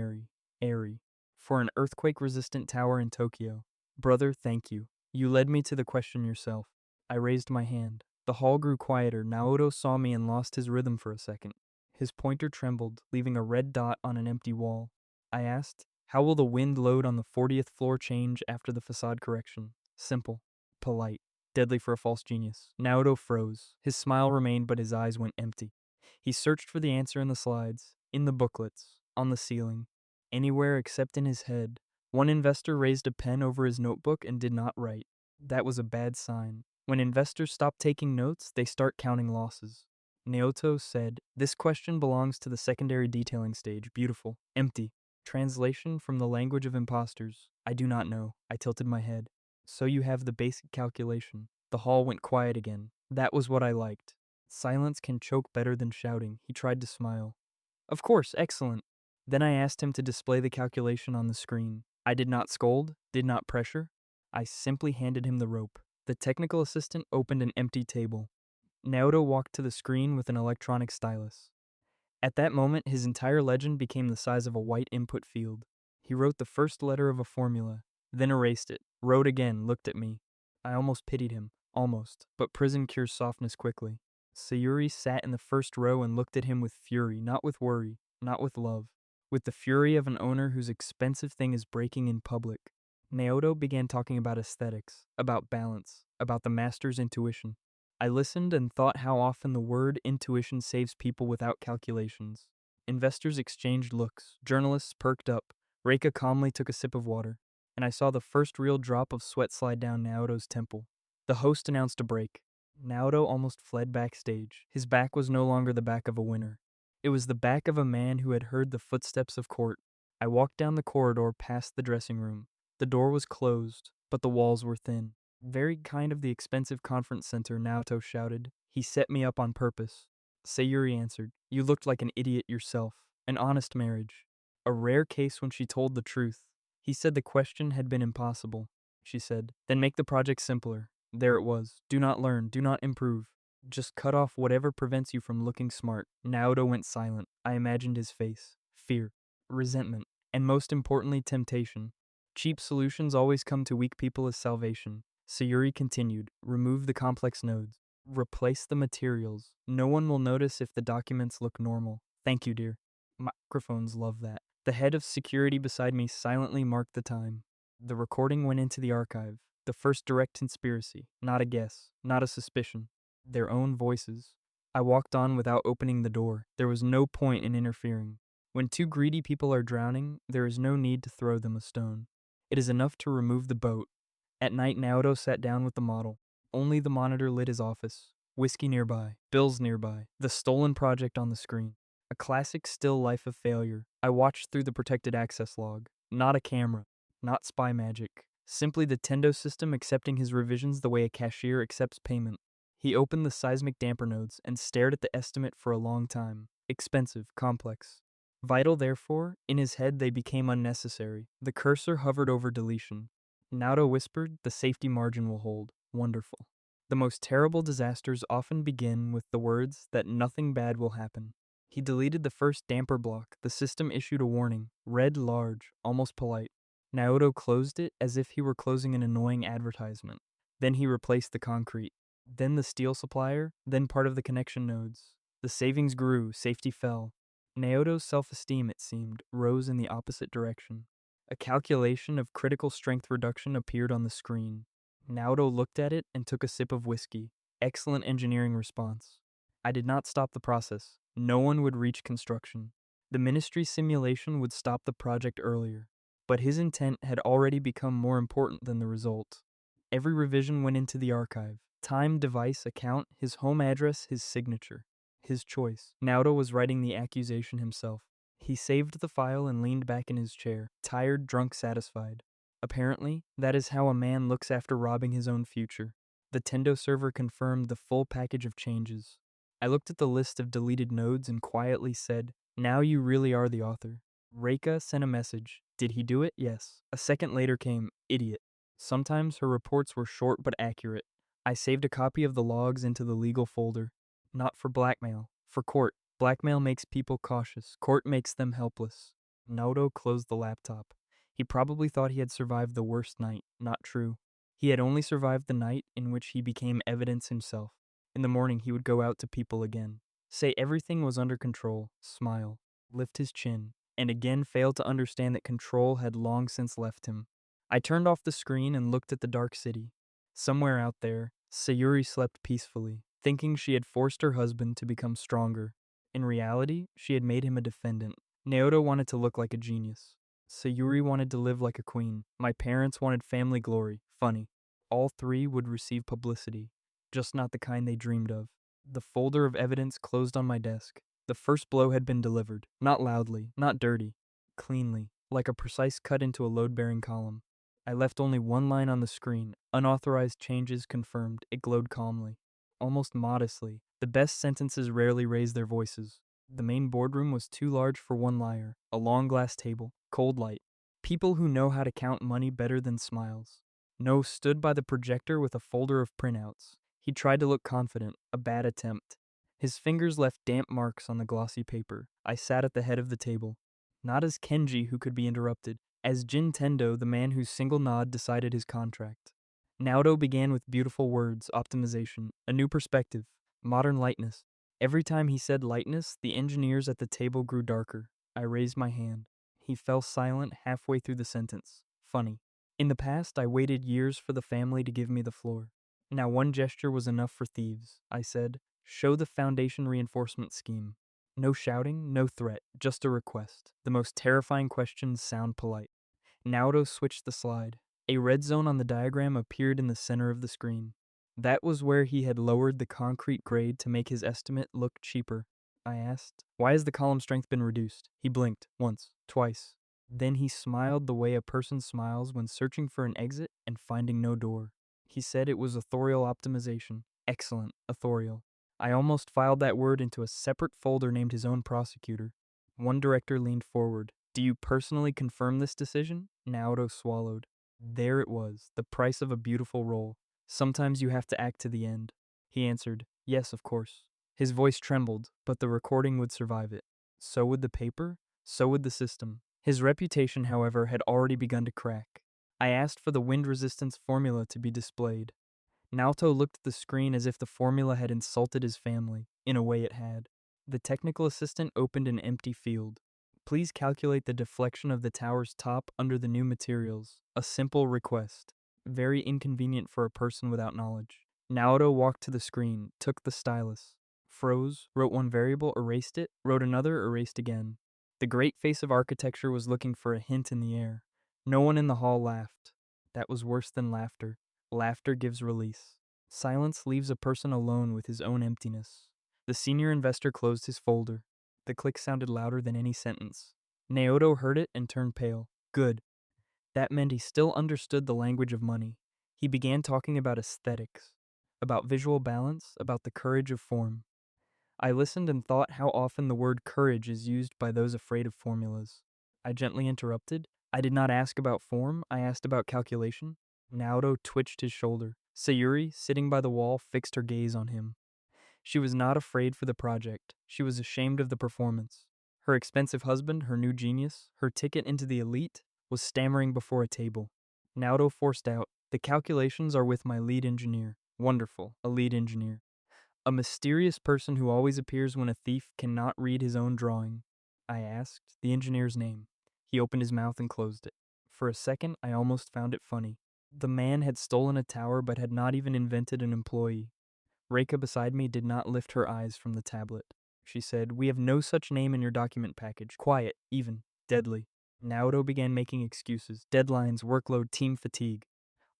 airy, for an earthquake-resistant tower in Tokyo. Brother, thank you. You led me to the question yourself. I raised my hand. The hall grew quieter. Naoto saw me and lost his rhythm for a second. His pointer trembled, leaving a red dot on an empty wall. I asked, how will the wind load on the 40th floor change after the facade correction? Simple, polite, deadly for a false genius. Naoto froze. His smile remained, but his eyes went empty. He searched for the answer in the slides, in the booklets, on the ceiling, anywhere except in his head. One investor raised a pen over his notebook and did not write. That was a bad sign. When investors stop taking notes, they start counting losses. Naoto said, this question belongs to the secondary detailing stage. Beautiful. Empty. Translation from the language of imposters. I do not know. I tilted my head. So you have the basic calculation. The hall went quiet again. That was what I liked. Silence can choke better than shouting. He tried to smile. Of course, excellent. Then I asked him to display the calculation on the screen. I did not scold, did not pressure. I simply handed him the rope. The technical assistant opened an empty table. Naoto walked to the screen with an electronic stylus. At that moment, his entire legend became the size of a white input field. He wrote the first letter of a formula, then erased it, wrote again, looked at me. I almost pitied him, almost, but prison cures softness quickly. Sayuri sat in the first row and looked at him with fury, not with worry, not with love, with the fury of an owner whose expensive thing is breaking in public. Naoto began talking about aesthetics, about balance, about the master's intuition. I listened and thought how often the word intuition saves people without calculations. Investors exchanged looks, journalists perked up, Reika calmly took a sip of water, and I saw the first real drop of sweat slide down Naoto's temple. The host announced a break. Naoto almost fled backstage. His back was no longer the back of a winner. It was the back of a man who had heard the footsteps of court. I walked down the corridor past the dressing room. The door was closed, but the walls were thin. Very kind of the expensive conference center, Naoto shouted. He set me up on purpose. Sayuri answered, you looked like an idiot yourself. An honest marriage. A rare case when she told the truth. He said the question had been impossible. She said, then make the project simpler. There it was. Do not learn, do not improve. Just cut off whatever prevents you from looking smart. Naoto went silent. I imagined his face. Fear, resentment, and most importantly, temptation. Cheap solutions always come to weak people as salvation. Sayuri continued, remove the complex nodes. Replace the materials. No one will notice if the documents look normal. Thank you, dear. Microphones love that. The head of security beside me silently marked the time. The recording went into the archive. The first direct conspiracy. Not a guess. Not a suspicion. Their own voices. I walked on without opening the door. There was no point in interfering. When two greedy people are drowning, there is no need to throw them a stone. It is enough to remove the boat. At night, Naoto sat down with the model. Only the monitor lit his office. Whiskey nearby, bills nearby, the stolen project on the screen. A classic still life of failure. I watched through the protected access log. Not a camera, not spy magic. Simply the Tendo system accepting his revisions the way a cashier accepts payment. He opened the seismic damper nodes and stared at the estimate for a long time. Expensive, complex. Vital, therefore, in his head they became unnecessary. The cursor hovered over deletion. Naoto whispered, the safety margin will hold. Wonderful. The most terrible disasters often begin with the words that nothing bad will happen. He deleted the first damper block. The system issued a warning, read large, almost polite. Naoto closed it as if he were closing an annoying advertisement. Then he replaced the concrete. Then the steel supplier, then part of the connection nodes. The savings grew, safety fell. Naoto's self-esteem, it seemed, rose in the opposite direction. A calculation of critical strength reduction appeared on the screen. Naoto looked at it and took a sip of whiskey. Excellent engineering response. I did not stop the process. No one would reach construction. The ministry simulation would stop the project earlier. But his intent had already become more important than the result. Every revision went into the archive. Time, device, account, his home address, his signature. His choice. Naoto was writing the accusation himself. He saved the file and leaned back in his chair, tired, drunk, satisfied. Apparently, that is how a man looks after robbing his own future. The Tendo server confirmed the full package of changes. I looked at the list of deleted nodes and quietly said, now you really are the author. Reika sent a message. Did he do it? Yes. A second later came, idiot. Sometimes her reports were short but accurate. I saved a copy of the logs into the legal folder. Not for blackmail, for court. Blackmail makes people cautious, court makes them helpless. Naoto closed the laptop. He probably thought he had survived the worst night. Not true. He had only survived the night in which he became evidence himself. In the morning, he would go out to people again, say everything was under control, smile, lift his chin, and again fail to understand that control had long since left him. I turned off the screen and looked at the dark city. Somewhere out there, Sayuri slept peacefully, thinking she had forced her husband to become stronger. In reality, she had made him a defendant. Naoto wanted to look like a genius. Sayuri wanted to live like a queen. My parents wanted family glory. Funny. All three would receive publicity, just not the kind they dreamed of. The folder of evidence closed on my desk. The first blow had been delivered. Not loudly, not dirty. Cleanly, like a precise cut into a load-bearing column. I left only one line on the screen. Unauthorized changes confirmed. It glowed calmly, almost modestly. The best sentences rarely raise their voices. The main boardroom was too large for one liar. A long glass table, cold light. People who know how to count money better than smiles. No stood by the projector with a folder of printouts. He tried to look confident, a bad attempt. His fingers left damp marks on the glossy paper. I sat at the head of the table. Not as Kenji, who could be interrupted, as Jin Tendo, the man whose single nod decided his contract. Naoto began with beautiful words, optimization, a new perspective, modern lightness. Every time he said lightness, the engineers at the table grew darker. I raised my hand. He fell silent halfway through the sentence. Funny. In the past, I waited years for the family to give me the floor. Now one gesture was enough for thieves. I said, show the foundation reinforcement scheme. No shouting, no threat, just a request. The most terrifying questions sound polite. Naoto switched the slide. A red zone on the diagram appeared in the center of the screen. That was where he had lowered the concrete grade to make his estimate look cheaper. I asked, why has the column strength been reduced? He blinked, once, twice. Then he smiled the way a person smiles when searching for an exit and finding no door. He said it was authorial optimization. Excellent, authorial. I almost filed that word into a separate folder named his own prosecutor. One director leaned forward. Do you personally confirm this decision? Naoto swallowed. There it was, the price of a beautiful role. Sometimes you have to act to the end. He answered, yes, of course. His voice trembled, but the recording would survive it. So would the paper, so would the system. His reputation, however, had already begun to crack. I asked for the wind resistance formula to be displayed. Naoto looked at the screen as if the formula had insulted his family. In a way it had. The technical assistant opened an empty field. Please calculate the deflection of the tower's top under the new materials. A simple request. Very inconvenient for a person without knowledge. Naoto walked to the screen, took the stylus, froze, wrote one variable, erased it, wrote another, erased again. The great face of architecture was looking for a hint in the air. No one in the hall laughed. That was worse than laughter. Laughter gives release. Silence leaves a person alone with his own emptiness. The senior investor closed his folder. The click sounded louder than any sentence. Naoto heard it and turned pale. Good. That meant he still understood the language of money. He began talking about aesthetics, about visual balance, about the courage of form. I listened and thought how often the word courage is used by those afraid of formulas. I gently interrupted. I did not ask about form, I asked about calculation. Naoto twitched his shoulder. Sayuri, sitting by the wall, fixed her gaze on him. She was not afraid for the project. She was ashamed of the performance. Her expensive husband, her new genius, her ticket into the elite, was stammering before a table. Naoto forced out, the calculations are with my lead engineer. Wonderful, a lead engineer. A mysterious person who always appears when a thief cannot read his own drawing. I asked the engineer's name. He opened his mouth and closed it. For a second, I almost found it funny. The man had stolen a tower but had not even invented an employee. Reika beside me did not lift her eyes from the tablet. She said, we have no such name in your document package. Quiet, even, deadly. Naoto began making excuses. Deadlines, workload, team fatigue.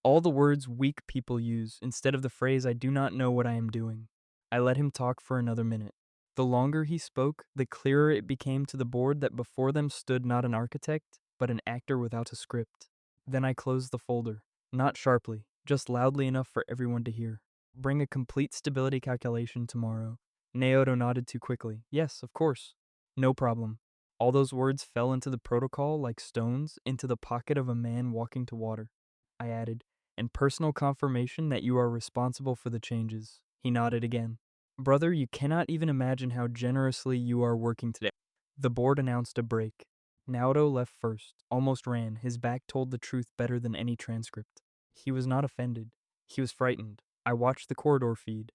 All the words weak people use, instead of the phrase, I do not know what I am doing. I let him talk for another minute. The longer he spoke, the clearer it became to the board that before them stood not an architect, but an actor without a script. Then I closed the folder. Not sharply, just loudly enough for everyone to hear. Bring a complete stability calculation tomorrow. Naoto nodded too quickly. Yes, of course. No problem. All those words fell into the protocol like stones into the pocket of a man walking to water. I added, and personal confirmation that you are responsible for the changes. He nodded again. Brother, you cannot even imagine how generously you are working today. The board announced a break. Naoto left first, almost ran. His back told the truth better than any transcript. He was not offended. He was frightened. I watched the corridor feed.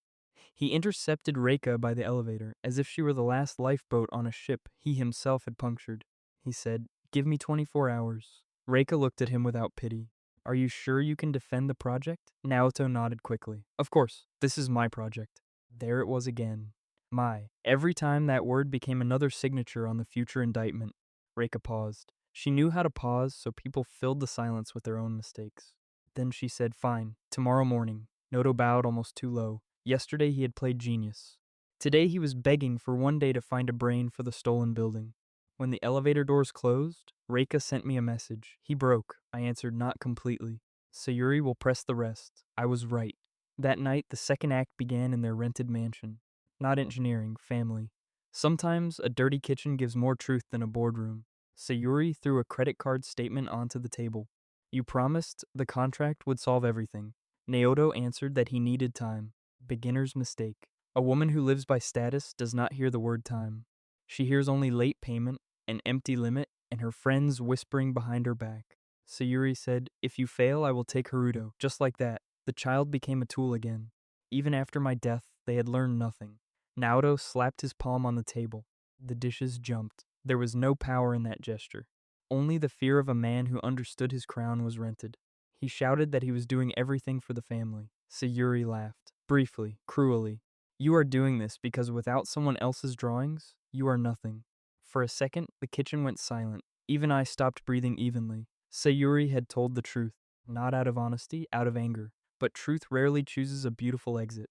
He intercepted Reika by the elevator, as if she were the last lifeboat on a ship he himself had punctured. He said, "Give me 24 hours." Reika looked at him without pity. "Are you sure you can defend the project?" Naoto nodded quickly. "Of course, this is my project." There it was again. My. Every time that word became another signature on the future indictment. Reika paused. She knew how to pause, so people filled the silence with their own mistakes. Then she said, "Fine, tomorrow morning." Noto bowed almost too low. Yesterday he had played genius. Today he was begging for one day to find a brain for the stolen building. When the elevator doors closed, Reika sent me a message. He broke. I answered not completely. Sayuri will press the rest. I was right. That night, the second act began in their rented mansion. Not engineering, family. Sometimes a dirty kitchen gives more truth than a boardroom. Sayuri threw a credit card statement onto the table. You promised the contract would solve everything. Naoto answered that he needed time. Beginner's mistake. A woman who lives by status does not hear the word time. She hears only late payment, an empty limit, and her friends whispering behind her back. Sayuri said, "If you fail, I will take Haruto." Just like that, the child became a tool again. Even after my death, they had learned nothing. Naoto slapped his palm on the table. The dishes jumped. There was no power in that gesture. Only the fear of a man who understood his crown was rented. He shouted that he was doing everything for the family. Sayuri laughed. Briefly, cruelly. "You are doing this because without someone else's drawings, you are nothing." For a second, the kitchen went silent. Even I stopped breathing evenly. Sayuri had told the truth. Not out of honesty, out of anger. But truth rarely chooses a beautiful exit.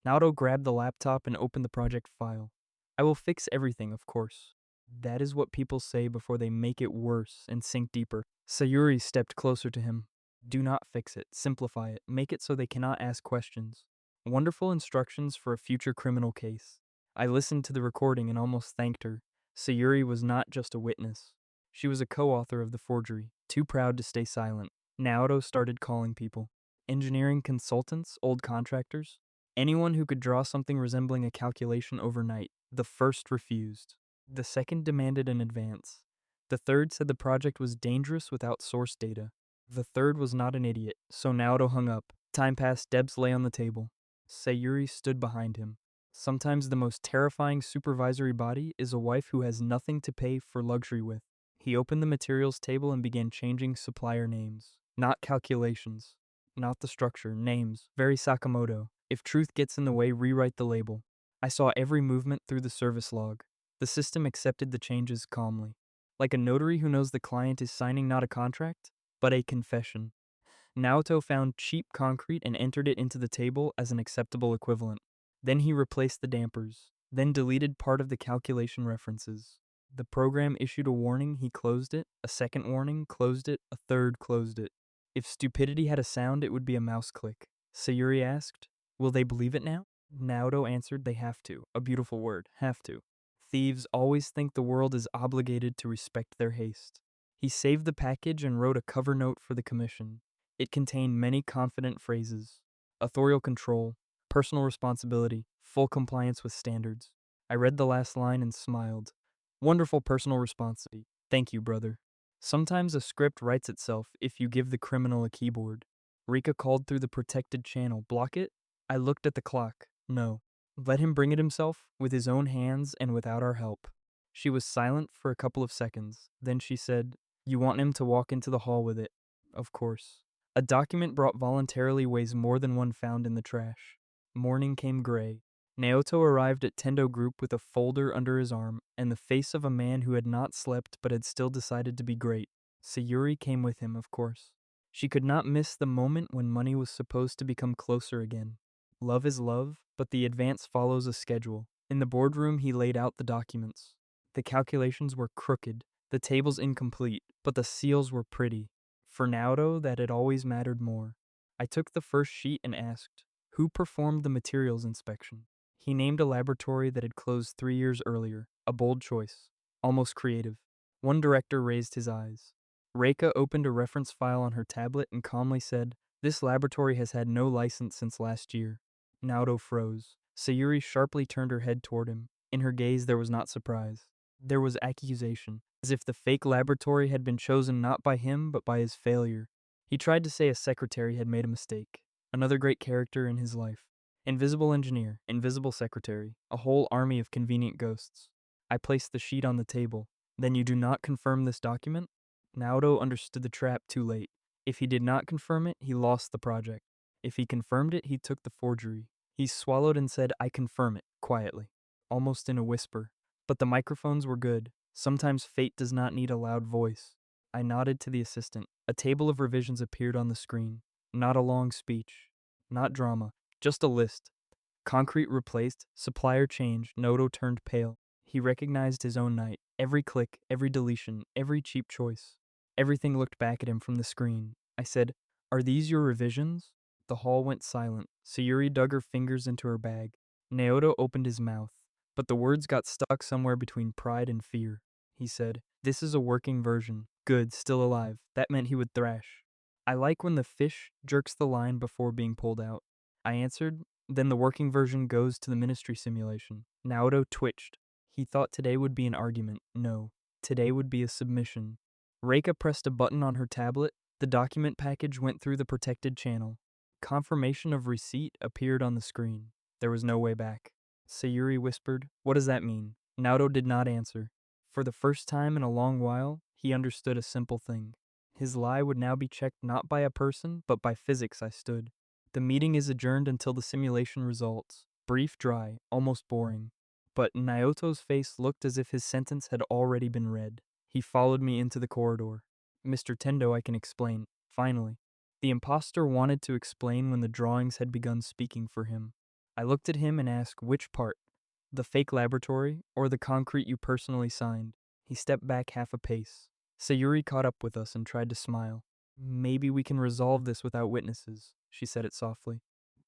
Naoto grabbed the laptop and opened the project file. "I will fix everything, of course." That is what people say before they make it worse and sink deeper. Sayuri stepped closer to him. "Do not fix it. Simplify it. Make it so they cannot ask questions." Wonderful instructions for a future criminal case. I listened to the recording and almost thanked her. Sayuri was not just a witness. She was a co-author of the forgery, too proud to stay silent. Naoto started calling people. Engineering consultants, old contractors, anyone who could draw something resembling a calculation overnight. The first refused. The second demanded an advance. The third said the project was dangerous without source data. The third was not an idiot, so Naoto hung up. Time passed, Debs lay on the table. Sayuri stood behind him. Sometimes the most terrifying supervisory body is a wife who has nothing to pay for luxury with. He opened the materials table and began changing supplier names. Not calculations. Not the structure, names. Very Sakamoto. If truth gets in the way, rewrite the label. I saw every movement through the service log. The system accepted the changes calmly. Like a notary who knows the client is signing not a contract, but a confession. Naoto found cheap concrete and entered it into the table as an acceptable equivalent. Then he replaced the dampers, then deleted part of the calculation references. The program issued a warning, he closed it, a second warning, closed it, a third, closed it. If stupidity had a sound, it would be a mouse click. Sayuri asked, "Will they believe it now?" Naoto answered, "They have to." A beautiful word, have to. Thieves always think the world is obligated to respect their haste. He saved the package and wrote a cover note for the commission. It contained many confident phrases: authorial control, personal responsibility, full compliance with standards. I read the last line and smiled. Wonderful personal responsibility. Thank you, brother. Sometimes a script writes itself if you give the criminal a keyboard. Rika called through the protected channel. Block it? I looked at the clock. No. Let him bring it himself, with his own hands and without our help. She was silent for a couple of seconds. Then she said, "You want him to walk into the hall with it?" Of course. A document brought voluntarily weighs more than one found in the trash. Morning came gray. Naoto arrived at Tendo Group with a folder under his arm and the face of a man who had not slept but had still decided to be great. Sayuri came with him, of course. She could not miss the moment when money was supposed to become closer again. Love is love, but the advance follows a schedule. In the boardroom, he laid out the documents. The calculations were crooked, the tables incomplete, but the seals were pretty. For Naoto, that had always mattered more. I took the first sheet and asked, "Who performed the materials inspection?" He named a laboratory that had closed 3 years earlier, a bold choice, almost creative. One director raised his eyes. Reika opened a reference file on her tablet and calmly said, "This laboratory has had no license since last year." Naoto froze. Sayuri sharply turned her head toward him. In her gaze there was not surprise. There was accusation, as if the fake laboratory had been chosen not by him but by his failure. He tried to say a secretary had made a mistake. Another great character in his life. Invisible engineer, invisible secretary, a whole army of convenient ghosts. I placed the sheet on the table. "Then you do not confirm this document?" Naoto understood the trap too late. If he did not confirm it, he lost the project. If he confirmed it, he took the forgery. He swallowed and said, "I confirm it," quietly, almost in a whisper. But the microphones were good. Sometimes fate does not need a loud voice. I nodded to the assistant. A table of revisions appeared on the screen. Not a long speech. Not drama. Just a list. Concrete replaced, supplier changed, Noto turned pale. He recognized his own night. Every click, every deletion, every cheap choice. Everything looked back at him from the screen. I said, "Are these your revisions?" The hall went silent. Sayuri dug her fingers into her bag. Naoto opened his mouth, but the words got stuck somewhere between pride and fear. He said, "This is a working version. Good, still alive." That meant he would thrash. "I like when the fish jerks the line before being pulled out." I answered, "Then the working version goes to the ministry simulation." Naoto twitched. He thought today would be an argument. No, today would be a submission. Reika pressed a button on her tablet. The document package went through the protected channel. Confirmation of receipt appeared on the screen. There was no way back. Sayuri whispered, "What does that mean?" Naoto did not answer. For the first time in a long while, he understood a simple thing. His lie would now be checked not by a person, but by physics. I stood. "The meeting is adjourned until the simulation results." Brief, dry, almost boring. But Naoto's face looked as if his sentence had already been read. He followed me into the corridor. "Mr. Tendo, I can explain." Finally. The impostor wanted to explain when the drawings had begun speaking for him. I looked at him and asked, "Which part? The fake laboratory, or the concrete you personally signed?" He stepped back half a pace. Sayuri caught up with us and tried to smile. "Maybe we can resolve this without witnesses," she said it softly.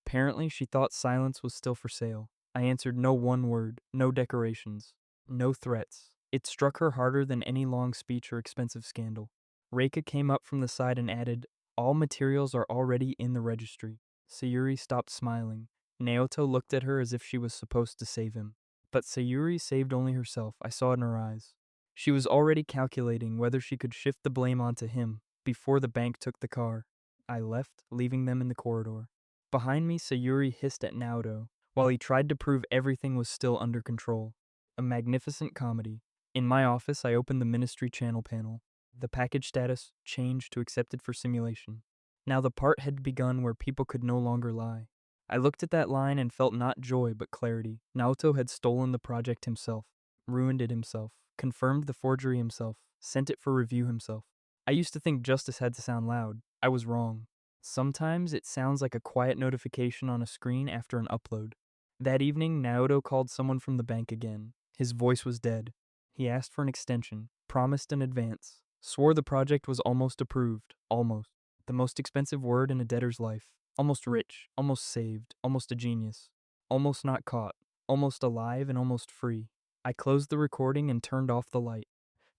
Apparently, she thought silence was still for sale. I answered no one word, no decorations, no threats. It struck her harder than any long speech or expensive scandal. Reika came up from the side and added, "All materials are already in the registry." Sayuri stopped smiling. Naoto looked at her as if she was supposed to save him. But Sayuri saved only herself. I saw it in her eyes. She was already calculating whether she could shift the blame onto him before the bank took the car. I left, leaving them in the corridor. Behind me, Sayuri hissed at Naoto, while he tried to prove everything was still under control. A magnificent comedy. In my office, I opened the Ministry channel panel. The package status changed to accepted for simulation. Now the part had begun where people could no longer lie. I looked at that line and felt not joy but clarity. Naoto had stolen the project himself, ruined it himself, confirmed the forgery himself, sent it for review himself. I used to think justice had to sound loud. I was wrong. Sometimes it sounds like a quiet notification on a screen after an upload. That evening, Naoto called someone from the bank again. His voice was dead. He asked for an extension, promised an advance, swore the project was almost approved. Almost. The most expensive word in a debtor's life. Almost rich, almost saved, almost a genius. Almost not caught, almost alive and almost free. I closed the recording and turned off the light.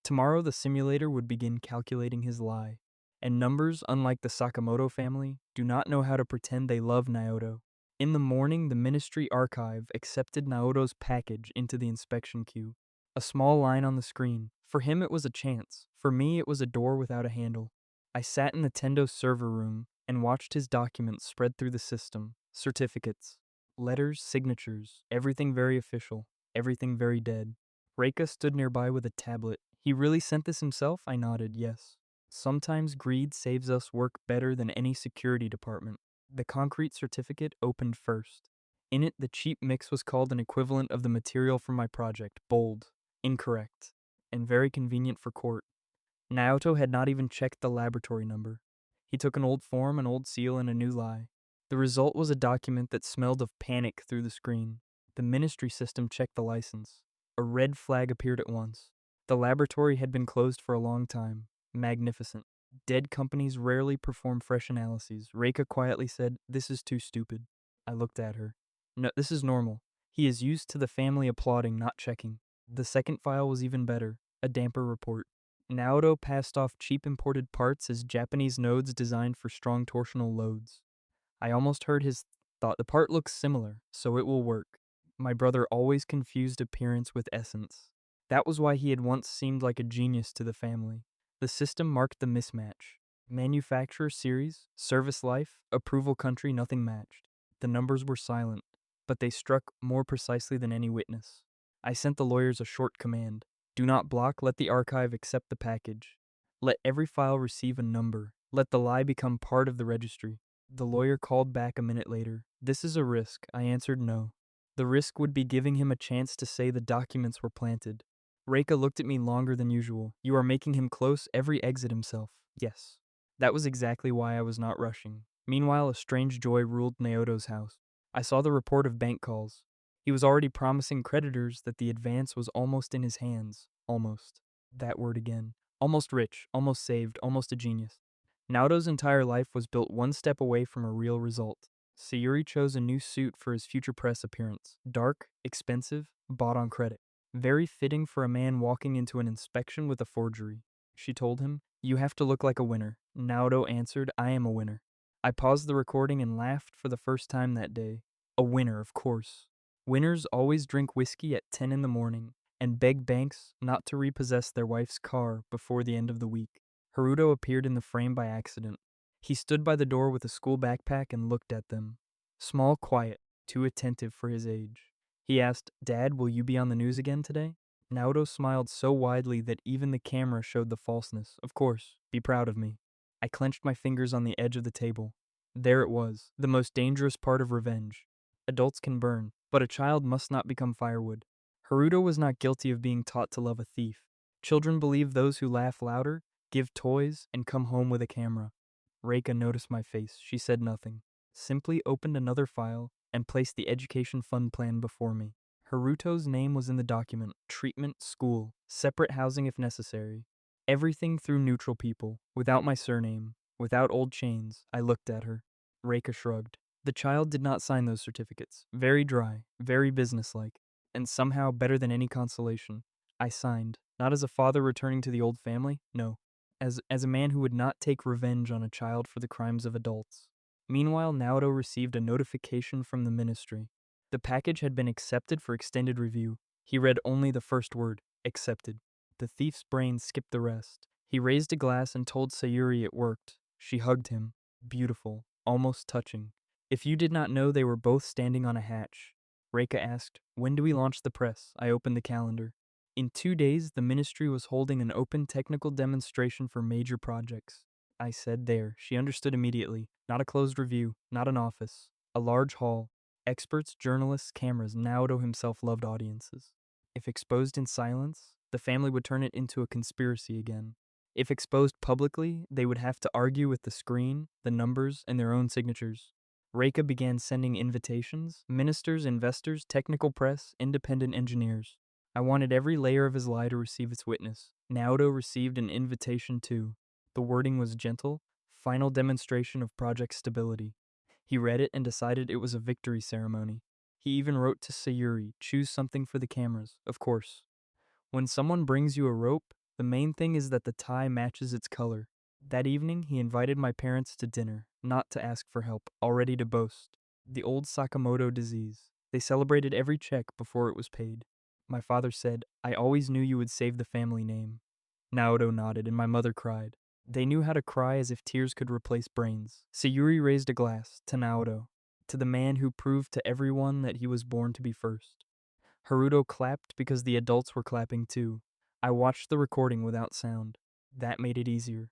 Tomorrow the simulator would begin calculating his lie. And numbers, unlike the Sakamoto family, do not know how to pretend they love Naoto. In the morning, the ministry archive accepted Naoto's package into the inspection queue. A small line on the screen. For him, it was a chance. For me, it was a door without a handle. I sat in the Tendo server room and watched his documents spread through the system. Certificates, letters, signatures, everything very official, everything very dead. Reika stood nearby with a tablet. "He really sent this himself?" I nodded, yes. Sometimes greed saves us work better than any security department. The concrete certificate opened first. In it, the cheap mix was called an equivalent of the material for my project, bold, incorrect, and very convenient for court. Naoto had not even checked the laboratory number. He took an old form, an old seal, and a new lie. The result was a document that smelled of panic through the screen. The ministry system checked the license. A red flag appeared at once. The laboratory had been closed for a long time. Magnificent. Dead companies rarely perform fresh analyses. Reika quietly said, "This is too stupid." I looked at her. "No, this is normal." He is used to the family applauding, not checking. The second file was even better. A damper report. Naoto passed off cheap imported parts as Japanese nodes designed for strong torsional loads. I almost heard his thought the part looks similar, so it will work. My brother always confused appearance with essence. That was why he had once seemed like a genius to the family. The system marked the mismatch. Manufacturer series, service life, approval country, nothing matched. The numbers were silent, but they struck more precisely than any witness. I sent the lawyers a short command. Do not block, let the archive accept the package. Let every file receive a number. Let the lie become part of the registry. The lawyer called back a minute later. This is a risk. I answered no. The risk would be giving him a chance to say the documents were planted. Reika looked at me longer than usual. You are making him close every exit himself. Yes. That was exactly why I was not rushing. Meanwhile, a strange joy ruled Naoto's house. I saw the report of bank calls. He was already promising creditors that the advance was almost in his hands. Almost. That word again. Almost rich, almost saved, almost a genius. Naoto's entire life was built one step away from a real result. Sayuri chose a new suit for his future press appearance. Dark, expensive, bought on credit. Very fitting for a man walking into an inspection with a forgery. She told him, You have to look like a winner. Naoto answered, I am a winner. I paused the recording and laughed for the first time that day. A winner, of course. Winners always drink whiskey at 10 in the morning and beg banks not to repossess their wife's car before the end of the week. Haruto appeared in the frame by accident. He stood by the door with a school backpack and looked at them. Small, quiet, too attentive for his age. He asked, Dad, will you be on the news again today? Naoto smiled so widely that even the camera showed the falseness. Of course, be proud of me. I clenched my fingers on the edge of the table. There it was, the most dangerous part of revenge. Adults can burn, but a child must not become firewood. Haruto was not guilty of being taught to love a thief. Children believe those who laugh louder, give toys, and come home with a camera. Reika noticed my face. She said nothing, simply opened another file and placed the education fund plan before me. Haruto's name was in the document: treatment, school, separate housing if necessary. Everything through neutral people, without my surname, without old chains. I looked at her. Reika shrugged. The child did not sign those certificates. Very dry, very businesslike, and somehow better than any consolation. I signed, not as a father returning to the old family, no, as a man who would not take revenge on a child for the crimes of adults. Meanwhile, Naoto received a notification from the ministry. The package had been accepted for extended review. He read only the first word, accepted. The thief's brain skipped the rest. He raised a glass and told Sayuri it worked. She hugged him. Beautiful, almost touching. If you did not know they were both standing on a hatch. Reika asked, When do we launch the press? I opened the calendar. In 2 days, the ministry was holding an open technical demonstration for major projects. I said there. She understood immediately. Not a closed review, not an office. A large hall. Experts, journalists, cameras. Naoto himself loved audiences. If exposed in silence, the family would turn it into a conspiracy again. If exposed publicly, they would have to argue with the screen, the numbers, and their own signatures. Reika began sending invitations: ministers, investors, technical press, independent engineers. I wanted every layer of his lie to receive its witness. Naoto received an invitation too. The wording was gentle: final demonstration of project stability. He read it and decided it was a victory ceremony. He even wrote to Sayuri, choose something for the cameras, of course. When someone brings you a rope, the main thing is that the tie matches its color. That evening, he invited my parents to dinner, not to ask for help, already to boast. The old Sakamoto disease. They celebrated every check before it was paid. My father said, I always knew you would save the family name. Naoto nodded, and my mother cried. They knew how to cry as if tears could replace brains. Sayuri raised a glass, to Naoto, to the man who proved to everyone that he was born to be first. Haruto clapped because the adults were clapping too. I watched the recording without sound. That made it easier.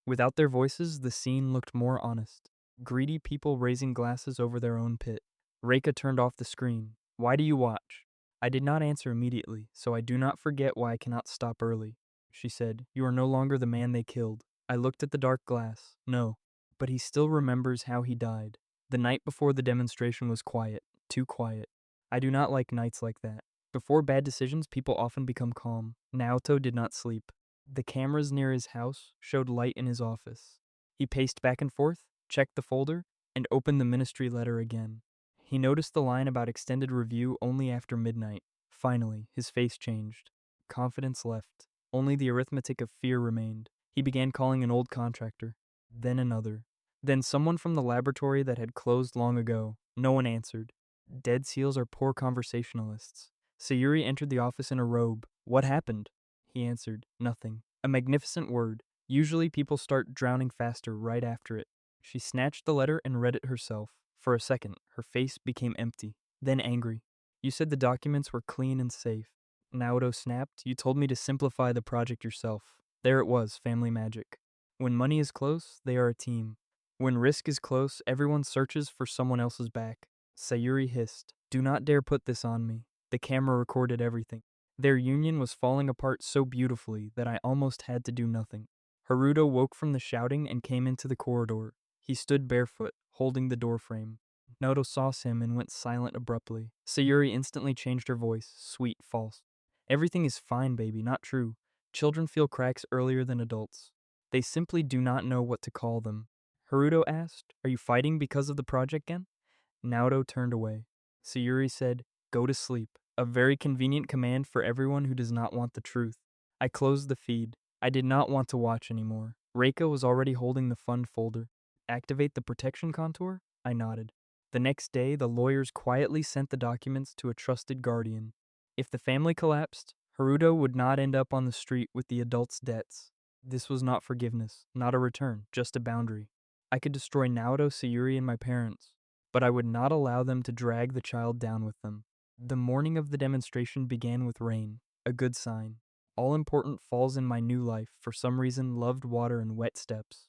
Without their voices, the scene looked more honest. Greedy people raising glasses over their own pit. Reika turned off the screen. Why do you watch? I did not answer immediately, so I do not forget why I cannot stop early. She said, You are no longer the man they killed. I looked at the dark glass. No. But he still remembers how he died. The night before the demonstration was quiet. Too quiet. I do not like nights like that. Before bad decisions, people often become calm. Naoto did not sleep. The cameras near his house showed light in his office. He paced back and forth, checked the folder, and opened the ministry letter again. He noticed the line about extended review only after midnight. Finally, his face changed. Confidence left. Only the arithmetic of fear remained. He began calling an old contractor, then another, then someone from the laboratory that had closed long ago. No one answered. Dead seals are poor conversationalists. Sayuri entered the office in a robe. What happened? He answered, nothing. A magnificent word. Usually people start drowning faster right after it. She snatched the letter and read it herself. For a second, her face became empty, then angry. You said the documents were clean and safe. Naoto snapped, you told me to simplify the project yourself. There it was, family magic. When money is close, they are a team. When risk is close, everyone searches for someone else's back. Sayuri hissed, do not dare put this on me. The camera recorded everything. Their union was falling apart so beautifully that I almost had to do nothing. Haruto woke from the shouting and came into the corridor. He stood barefoot, holding the doorframe. Naoto saw him and went silent abruptly. Sayuri instantly changed her voice, sweet, false. Everything is fine, baby, not true. Children feel cracks earlier than adults. They simply do not know what to call them. Haruto asked, are you fighting because of the project again? Naoto turned away. Sayuri said, go to sleep. A very convenient command for everyone who does not want the truth. I closed the feed. I did not want to watch anymore. Reika was already holding the fund folder. Activate the protection contour? I nodded. The next day, the lawyers quietly sent the documents to a trusted guardian. If the family collapsed, Haruto would not end up on the street with the adult's debts. This was not forgiveness, not a return, just a boundary. I could destroy Naoto, Sayuri, and my parents, but I would not allow them to drag the child down with them. The morning of the demonstration began with rain, a good sign. All important falls in my new life, for some reason, loved water and wet steps.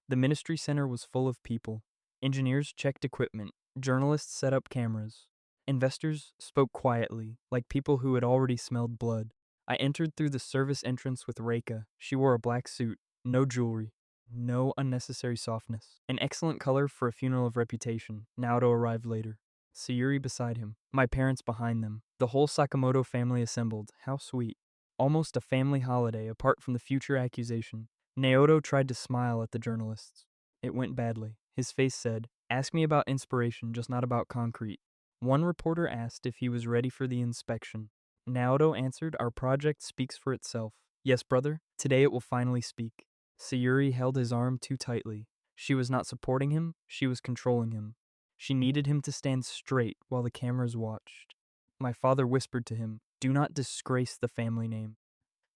The ministry center was full of people. Engineers checked equipment, journalists set up cameras. Investors spoke quietly, like people who had already smelled blood. I entered through the service entrance with Reika. She wore a black suit, no jewelry, no unnecessary softness. An excellent color for a funeral of reputation. Naoto arrived later. Sayuri beside him, my parents behind them. The whole Sakamoto family assembled. How sweet. Almost a family holiday apart from the future accusation. Naoto tried to smile at the journalists. It went badly. His face said, ask me about inspiration, just not about concrete. One reporter asked if he was ready for the inspection. Naoto answered, our project speaks for itself. Yes, brother, today it will finally speak. Sayuri held his arm too tightly. She was not supporting him, she was controlling him. She needed him to stand straight while the cameras watched. My father whispered to him, do not disgrace the family name.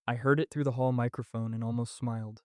I heard it through the hall microphone and almost smiled.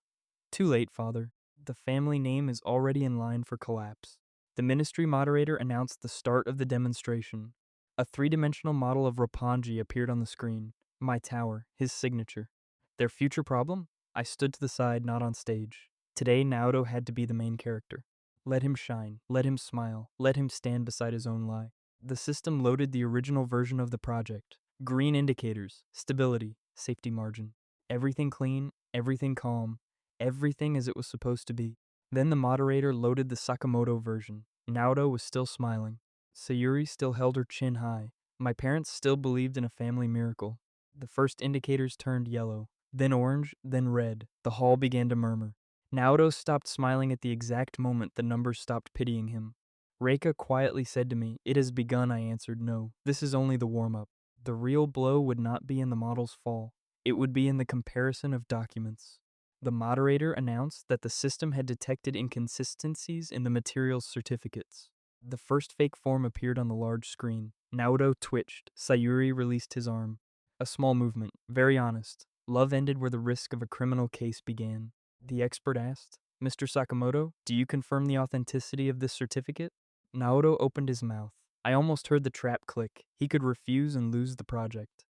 Too late, father. The family name is already in line for collapse. The ministry moderator announced the start of the demonstration. A three-dimensional model of Roppongi appeared on the screen. My tower, his signature. Their future problem? I stood to the side, not on stage. Today, Naoto had to be the main character. Let him shine, let him smile, let him stand beside his own lie. The system loaded the original version of the project. Green indicators, stability, safety margin. Everything clean, everything calm, everything as it was supposed to be. Then the moderator loaded the Sakamoto version. Naoto was still smiling. Sayuri still held her chin high. My parents still believed in a family miracle. The first indicators turned yellow, then orange, then red. The hall began to murmur. Naoto stopped smiling at the exact moment the numbers stopped pitying him. Reika quietly said to me, it has begun, I answered, no. This is only the warm-up. The real blow would not be in the model's fall. It would be in the comparison of documents. The moderator announced that the system had detected inconsistencies in the materials certificates. The first fake form appeared on the large screen. Naoto twitched. Sayuri released his arm. A small movement, very honest. Love ended where the risk of a criminal case began. The expert asked, Mr. Sakamoto, do you confirm the authenticity of this certificate? Naoto opened his mouth. I almost heard the trap click. He could refuse and lose the project.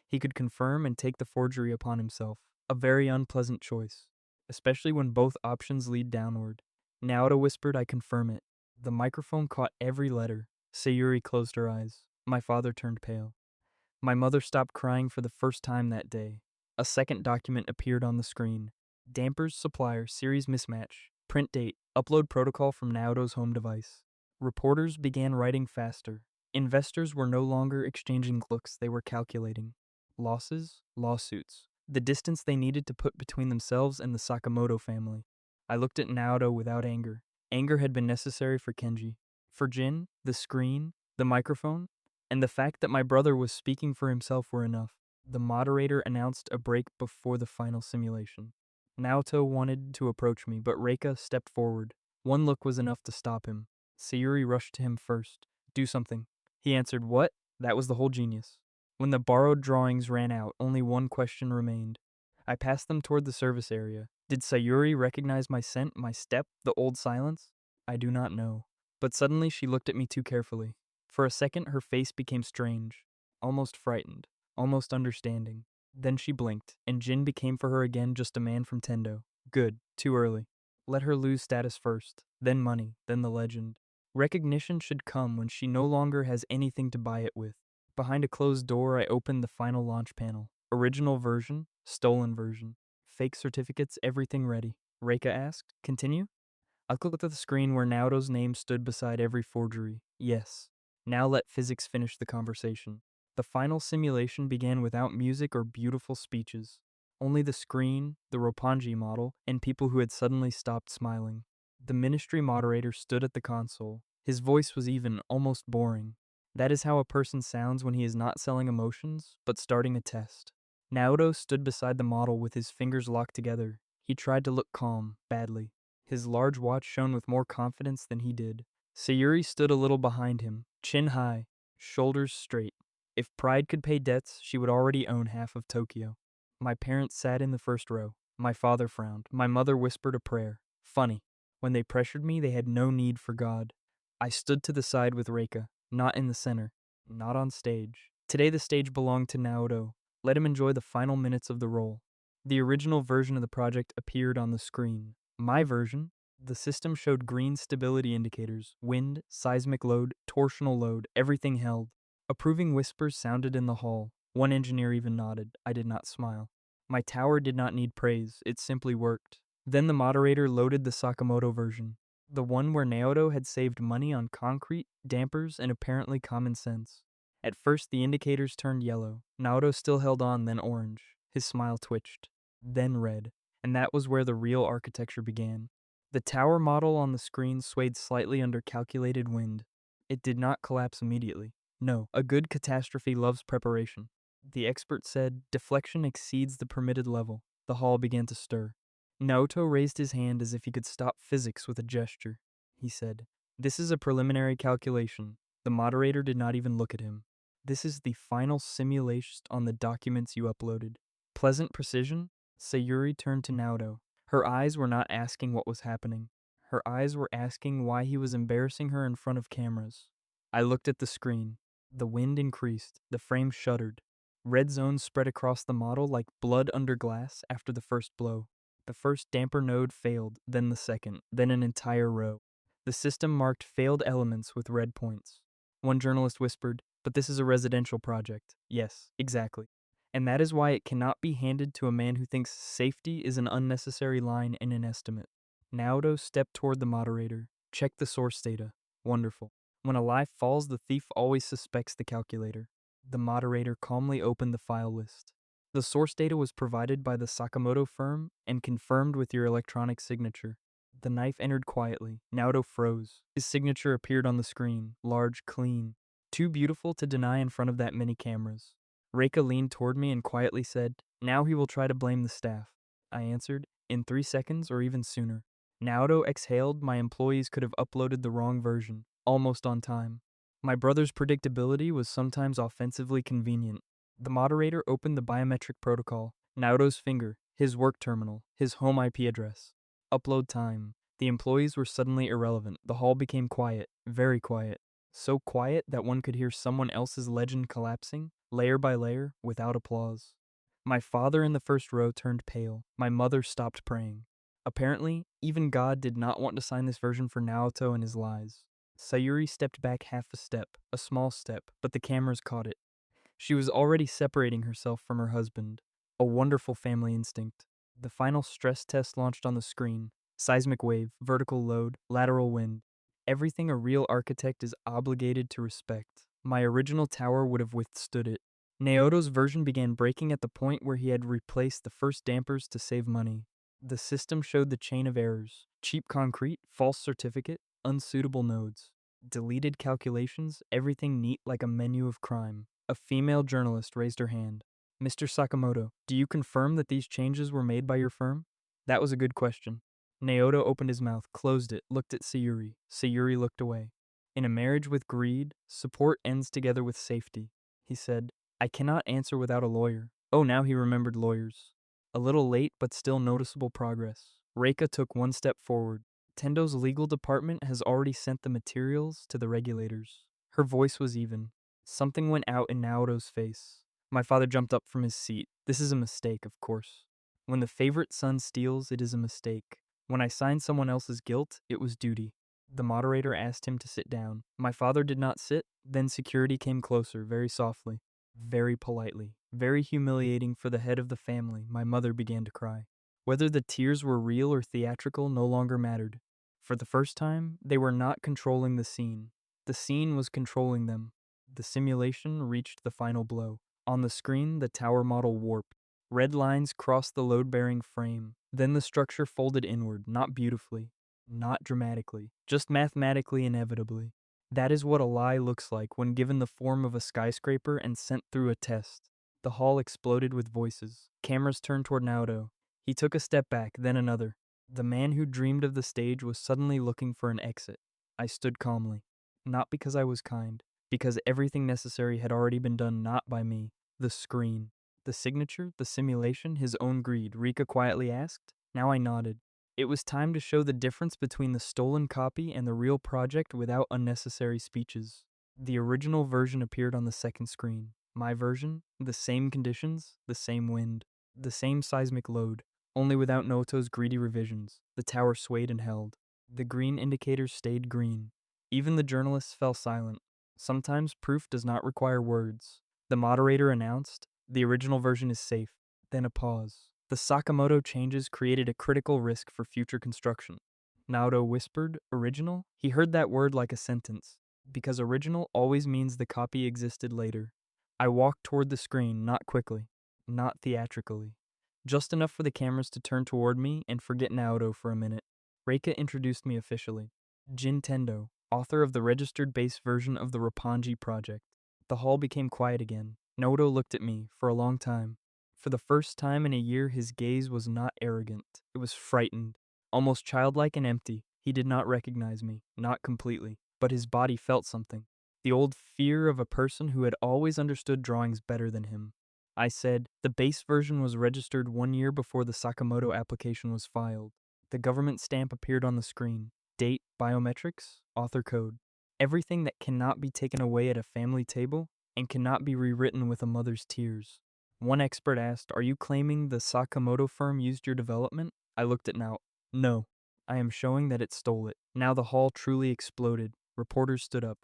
He could confirm and take the forgery upon himself. A very unpleasant choice, especially when both options lead downward. Naoto whispered, I confirm it. The microphone caught every letter. Sayuri closed her eyes. My father turned pale. My mother stopped crying for the first time that day. A second document appeared on the screen. Dampers, supplier, series mismatch, print date, upload protocol from Naoto's home device. Reporters began writing faster. Investors were no longer exchanging looks, they were calculating. Losses, lawsuits. The distance they needed to put between themselves and the Sakamoto family. I looked at Naoto without anger. Anger had been necessary for Kenji. For Jin, the screen, the microphone, and the fact that my brother was speaking for himself were enough. The moderator announced a break before the final simulation. Naoto wanted to approach me, but Reika stepped forward. One look was enough to stop him. Sayuri rushed to him first. Do something. He answered, what? That was the whole genius. When the borrowed drawings ran out, only one question remained. I passed them toward the service area. Did Sayuri recognize my scent, my step, the old silence? I do not know. But suddenly she looked at me too carefully. For a second, her face became strange, almost frightened, almost understanding. Then she blinked, and Jin became for her again just a man from Tendo. Good, too early. Let her lose status first, then money, then the legend. Recognition should come when she no longer has anything to buy it with. Behind a closed door, I opened the final launch panel. Original version, stolen version. Fake certificates, everything ready. Reika asked, continue? I clicked at the screen where Naoto's name stood beside every forgery. Yes. Now let physics finish the conversation. The final simulation began without music or beautiful speeches. Only the screen, the Roppongi model, and people who had suddenly stopped smiling. The ministry moderator stood at the console. His voice was even, almost boring. That is how a person sounds when he is not selling emotions, but starting a test. Naoto stood beside the model with his fingers locked together. He tried to look calm, badly. His large watch shone with more confidence than he did. Sayuri stood a little behind him, chin high, shoulders straight. If pride could pay debts, she would already own half of Tokyo. My parents sat in the first row. My father frowned. My mother whispered a prayer. Funny. When they pressured me, they had no need for God. I stood to the side with Reika, not in the center, not on stage. Today the stage belonged to Naoto. Let him enjoy the final minutes of the role. The original version of the project appeared on the screen. My version, the system showed green stability indicators, wind, seismic load, torsional load, everything held. Approving whispers sounded in the hall. One engineer even nodded. I did not smile. My tower did not need praise, it simply worked. Then the moderator loaded the Sakamoto version, the one where Naoto had saved money on concrete, dampers, and apparently common sense. At first, the indicators turned yellow. Naoto still held on, then orange. His smile twitched. Then red. And that was where the real architecture began. The tower model on the screen swayed slightly under calculated wind. It did not collapse immediately. No, a good catastrophe loves preparation. The expert said, deflection exceeds the permitted level. The hall began to stir. Naoto raised his hand as if he could stop physics with a gesture. He said, this is a preliminary calculation. The moderator did not even look at him. This is the final simulation on the documents you uploaded. Pleasant precision? Sayuri turned to Naoto. Her eyes were not asking what was happening. Her eyes were asking why he was embarrassing her in front of cameras. I looked at the screen. The wind increased. The frame shuddered. Red zones spread across the model like blood under glass after the first blow. The first damper node failed, then the second, then an entire row. The system marked failed elements with red points. One journalist whispered, but this is a residential project. Yes, exactly. And that is why it cannot be handed to a man who thinks safety is an unnecessary line in an estimate. Naoto stepped toward the moderator. Check the source data. Wonderful. When a lie falls, the thief always suspects the calculator. The moderator calmly opened the file list. The source data was provided by the Sakamoto firm and confirmed with your electronic signature. The knife entered quietly. Naoto froze. His signature appeared on the screen, large, clean. Too beautiful to deny in front of that many cameras. Reika leaned toward me and quietly said, now he will try to blame the staff. I answered, in 3 seconds or even sooner. Naoto exhaled, my employees could have uploaded the wrong version, almost on time. My brother's predictability was sometimes offensively convenient. The moderator opened the biometric protocol, Naoto's finger, his work terminal, his home IP address. Upload time. The employees were suddenly irrelevant. The hall became quiet, very quiet. So quiet that one could hear someone else's legend collapsing, layer by layer, without applause. My father in the first row turned pale. My mother stopped praying. Apparently, even God did not want to sign this version for Naoto and his lies. Sayuri stepped back half a step, a small step, but the cameras caught it. She was already separating herself from her husband. A wonderful family instinct. The final stress test launched on the screen. Seismic wave, vertical load, lateral wind. Everything a real architect is obligated to respect. My original tower would have withstood it. Naoto's version began breaking at the point where he had replaced the first dampers to save money. The system showed the chain of errors. Cheap concrete, false certificate, unsuitable nodes. Deleted calculations, everything neat like a menu of crime. A female journalist raised her hand. Mr. Sakamoto, do you confirm that these changes were made by your firm? That was a good question. Naoto opened his mouth, closed it, looked at Sayuri. Sayuri looked away. In a marriage with greed, support ends together with safety. He said, I cannot answer without a lawyer. Oh, now he remembered lawyers. A little late, but still noticeable progress. Reika took one step forward. Tendo's legal department has already sent the materials to the regulators. Her voice was even. Something went out in Naoto's face. My father jumped up from his seat. This is a mistake, of course. When the favorite son steals, it is a mistake. When I signed someone else's guilt, it was duty. The moderator asked him to sit down. My father did not sit. Then security came closer, very softly, very politely. Very humiliating for the head of the family. My mother began to cry. Whether the tears were real or theatrical no longer mattered. For the first time, they were not controlling the scene. The scene was controlling them. The simulation reached the final blow. On the screen, the tower model warped. Red lines crossed the load-bearing frame. Then the structure folded inward, not beautifully, not dramatically, just mathematically inevitably. That is what a lie looks like when given the form of a skyscraper and sent through a test. The hall exploded with voices. Cameras turned toward Naoto. He took a step back, then another. The man who dreamed of the stage was suddenly looking for an exit. I stood calmly. Not because I was kind, because everything necessary had already been done not by me. The screen. The signature, the simulation, his own greed, Rika quietly asked. Now I nodded. It was time to show the difference between the stolen copy and the real project without unnecessary speeches. The original version appeared on the second screen. My version, the same conditions, the same wind, the same seismic load, only without Noto's greedy revisions. The tower swayed and held. The green indicators stayed green. Even the journalists fell silent. Sometimes proof does not require words. The moderator announced, the original version is safe. Then a pause. The Sakamoto changes created a critical risk for future construction. Naoto whispered, original? He heard that word like a sentence, because original always means the copy existed later. I walked toward the screen, not quickly, not theatrically. Just enough for the cameras to turn toward me and forget Naoto for a minute. Reika introduced me officially. Jin Tendo, author of the registered base version of the Roppongi project. The hall became quiet again. Naoto looked at me for a long time. For the first time in a year, his gaze was not arrogant. It was frightened, almost childlike and empty. He did not recognize me, not completely, but his body felt something. The old fear of a person who had always understood drawings better than him. I said, the base version was registered 1 year before the Sakamoto application was filed. The government stamp appeared on the screen. Date, biometrics, author code. Everything that cannot be taken away at a family table and cannot be rewritten with a mother's tears. One expert asked, are you claiming the Sakamoto firm used your development? I looked at Naoto. No, I am showing that it stole it. Now the hall truly exploded. Reporters stood up.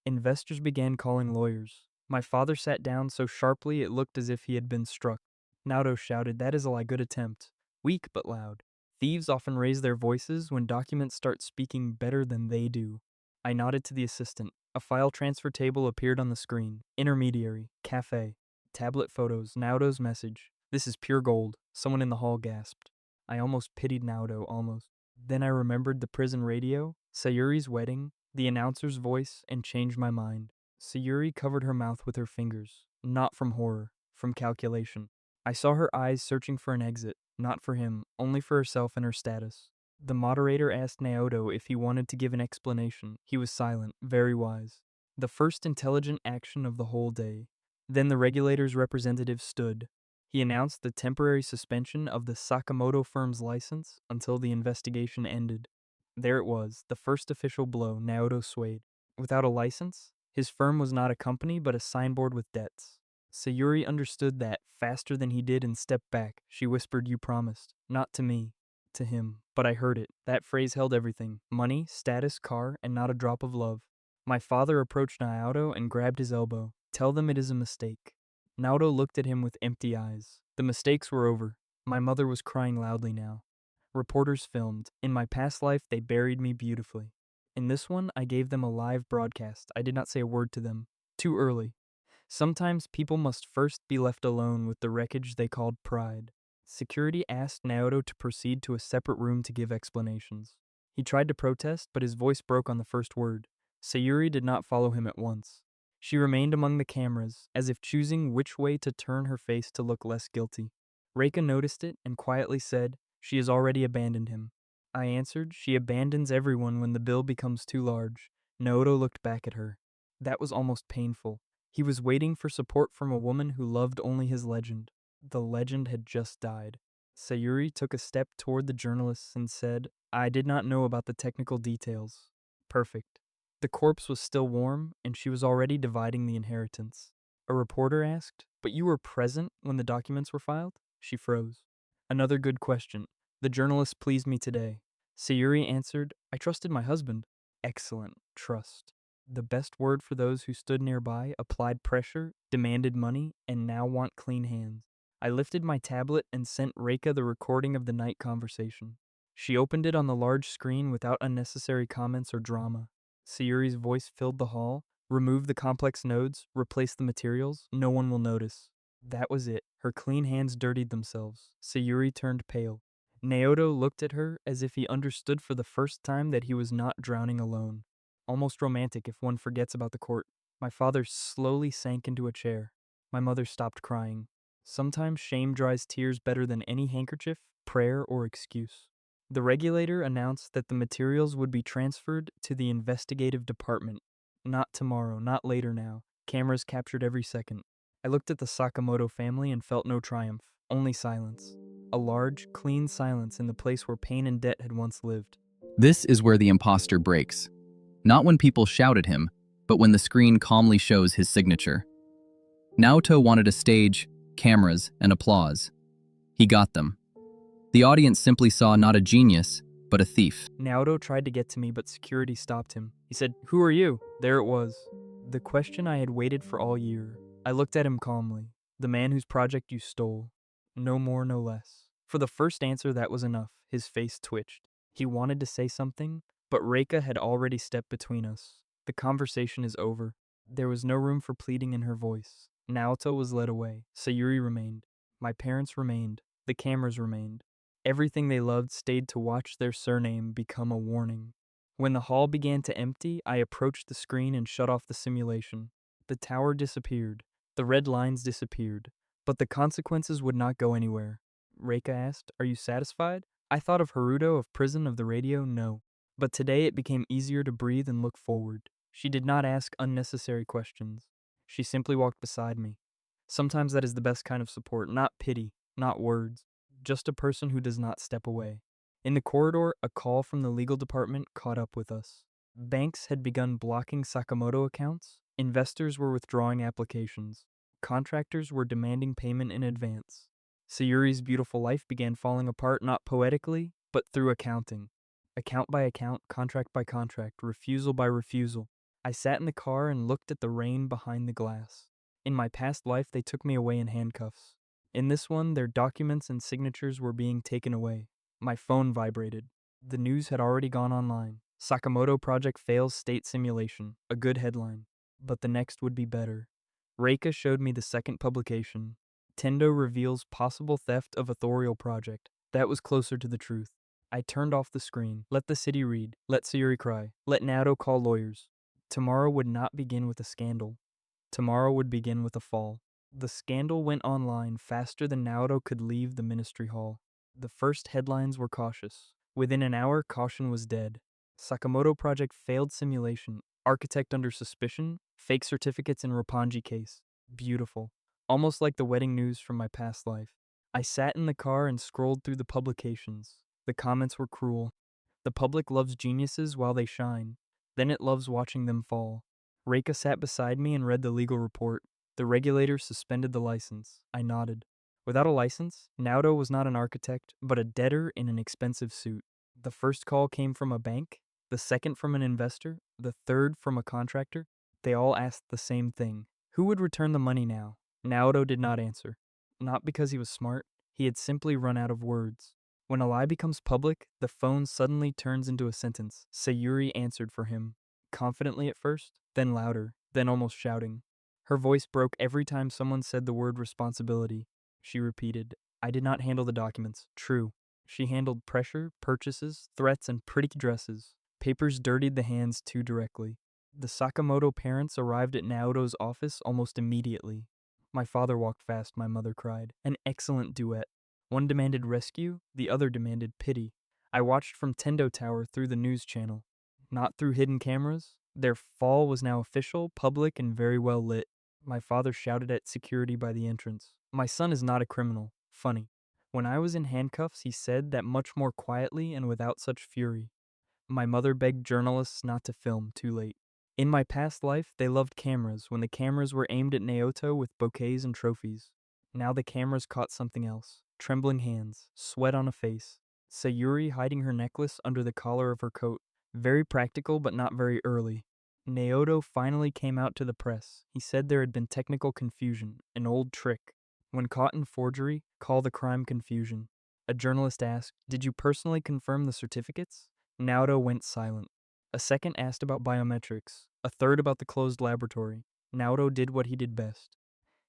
Investors began calling lawyers. My father sat down so sharply it looked as if he had been struck. Naoto shouted, that is a good attempt. Weak but loud. Thieves often raise their voices when documents start speaking better than they do. I nodded to the assistant. A file transfer table appeared on the screen. Intermediary. Cafe. Tablet photos. Naoto's message. This is pure gold. Someone in the hall gasped. I almost pitied Naoto, almost. Then I remembered the prison radio, Sayuri's wedding, the announcer's voice, and changed my mind. Sayuri covered her mouth with her fingers. Not from horror, from calculation. I saw her eyes searching for an exit. Not for him, only for herself and her status. The moderator asked Naoto if he wanted to give an explanation. He was silent, very wise. The first intelligent action of the whole day. Then the regulator's representative stood. He announced the temporary suspension of the Sakamoto firm's license until the investigation ended. There it was, the first official blow. Naoto swayed. Without a license, his firm was not a company but a signboard with debts. Sayuri understood that faster than he did and stepped back. She whispered, you promised. Not to me, to him. But I heard it. That phrase held everything. Money, status, car, and not a drop of love. My father approached Naoto and grabbed his elbow. Tell them it is a mistake. Naoto looked at him with empty eyes. The mistakes were over. My mother was crying loudly now. Reporters filmed. In my past life, they buried me beautifully. In this one, I gave them a live broadcast. I did not say a word to them. Too early. Sometimes people must first be left alone with the wreckage they called pride. Security asked Naoto to proceed to a separate room to give explanations. He tried to protest, but his voice broke on the first word. Sayuri did not follow him at once. She remained among the cameras, as if choosing which way to turn her face to look less guilty. Reika noticed it and quietly said, "She has already abandoned him." I answered, "She abandons everyone when the bill becomes too large." Naoto looked back at her. That was almost painful. He was waiting for support from a woman who loved only his legend. The legend had just died. Sayuri took a step toward the journalists and said, "I did not know about the technical details." Perfect. The corpse was still warm, and she was already dividing the inheritance. A reporter asked, "But you were present when the documents were filed?" She froze. "Another good question. The journalist pleased me today." Sayuri answered, "I trusted my husband." Excellent. Trust. The best word for those who stood nearby, applied pressure, demanded money, and now want clean hands. I lifted my tablet and sent Reika the recording of the night conversation. She opened it on the large screen without unnecessary comments or drama. Sayuri's voice filled the hall. "Remove the complex nodes, replace the materials, no one will notice." That was it. Her clean hands dirtied themselves. Sayuri turned pale. Naoto looked at her as if he understood for the first time that he was not drowning alone. Almost romantic if one forgets about the court. My father slowly sank into a chair. My mother stopped crying. Sometimes shame dries tears better than any handkerchief, prayer, or excuse. The regulator announced that the materials would be transferred to the investigative department. Not tomorrow, not later now. Cameras captured every second. I looked at the Sakamoto family and felt no triumph, only silence. A large, clean silence in the place where pain and debt had once lived. This is where the imposter breaks. Not when people shout at him, but when the screen calmly shows his signature. Naoto wanted a stage, cameras, and applause. He got them. The audience simply saw not a genius, but a thief. Naoto tried to get to me, but security stopped him. He said, "Who are you?" There it was. The question I had waited for all year. I looked at him calmly. "The man whose project you stole." No more, no less. For the first answer, that was enough. His face twitched. He wanted to say something, but Reika had already stepped between us. "The conversation is over." There was no room for pleading in her voice. Naoto was led away. Sayuri remained. My parents remained. The cameras remained. Everything they loved stayed to watch their surname become a warning. When the hall began to empty, I approached the screen and shut off the simulation. The tower disappeared. The red lines disappeared. But the consequences would not go anywhere. Reika asked, "Are you satisfied?" I thought of Haruto, of prison, of the radio, no. But today it became easier to breathe and look forward. She did not ask unnecessary questions. She simply walked beside me. Sometimes that is the best kind of support, not pity, not words, just a person who does not step away. In the corridor, a call from the legal department caught up with us. Banks had begun blocking Sakamoto accounts, investors were withdrawing applications, contractors were demanding payment in advance. Sayuri's beautiful life began falling apart not poetically, but through accounting. Account by account, contract by contract, refusal by refusal. I sat in the car and looked at the rain behind the glass. In my past life, they took me away in handcuffs. In this one, their documents and signatures were being taken away. My phone vibrated. The news had already gone online. Sakamoto project fails state simulation. A good headline. But the next would be better. Reika showed me the second publication. Tendo reveals possible theft of authorial project. That was closer to the truth. I turned off the screen. Let the city read. Let Sayuri cry. Let Naoto call lawyers. Tomorrow would not begin with a scandal. Tomorrow would begin with a fall. The scandal went online faster than Naoto could leave the ministry hall. The first headlines were cautious. Within an hour, caution was dead. Sakamoto project failed simulation. Architect under suspicion. Fake certificates in Roppongi case. Beautiful. Almost like the wedding news from my past life. I sat in the car and scrolled through the publications. The comments were cruel. The public loves geniuses while they shine. Then it loves watching them fall. Reika sat beside me and read the legal report. The regulator suspended the license. I nodded. Without a license, Naoto was not an architect, but a debtor in an expensive suit. The first call came from a bank, the second from an investor, the third from a contractor. They all asked the same thing. Who would return the money now? Naoto did not answer. Not because he was smart, he had simply run out of words. When a lie becomes public, the phone suddenly turns into a sentence. Sayuri answered for him. Confidently at first, then louder, then almost shouting. Her voice broke every time someone said the word responsibility. She repeated, "I did not handle the documents." True. She handled pressure, purchases, threats, and pretty dresses. Papers dirtied the hands too directly. The Sakamoto parents arrived at Naoto's office almost immediately. My father walked fast, my mother cried. An excellent duet. One demanded rescue, the other demanded pity. I watched from Tendo Tower through the news channel. Not through hidden cameras. Their fall was now official, public, and very well lit. My father shouted at security by the entrance. My son is not a criminal. Funny. When I was in handcuffs, he said that much more quietly and without such fury. My mother begged journalists not to film too late. In my past life, they loved cameras when the cameras were aimed at Naoto with bouquets and trophies. Now the cameras caught something else. Trembling hands, sweat on a face, Sayuri hiding her necklace under the collar of her coat. Very practical, but not very early. Naoto finally came out to the press. He said there had been technical confusion, an old trick. When caught in forgery, call the crime confusion. A journalist asked, "Did you personally confirm the certificates?" Naoto went silent. A second asked about biometrics, a third about the closed laboratory. Naoto did what he did best.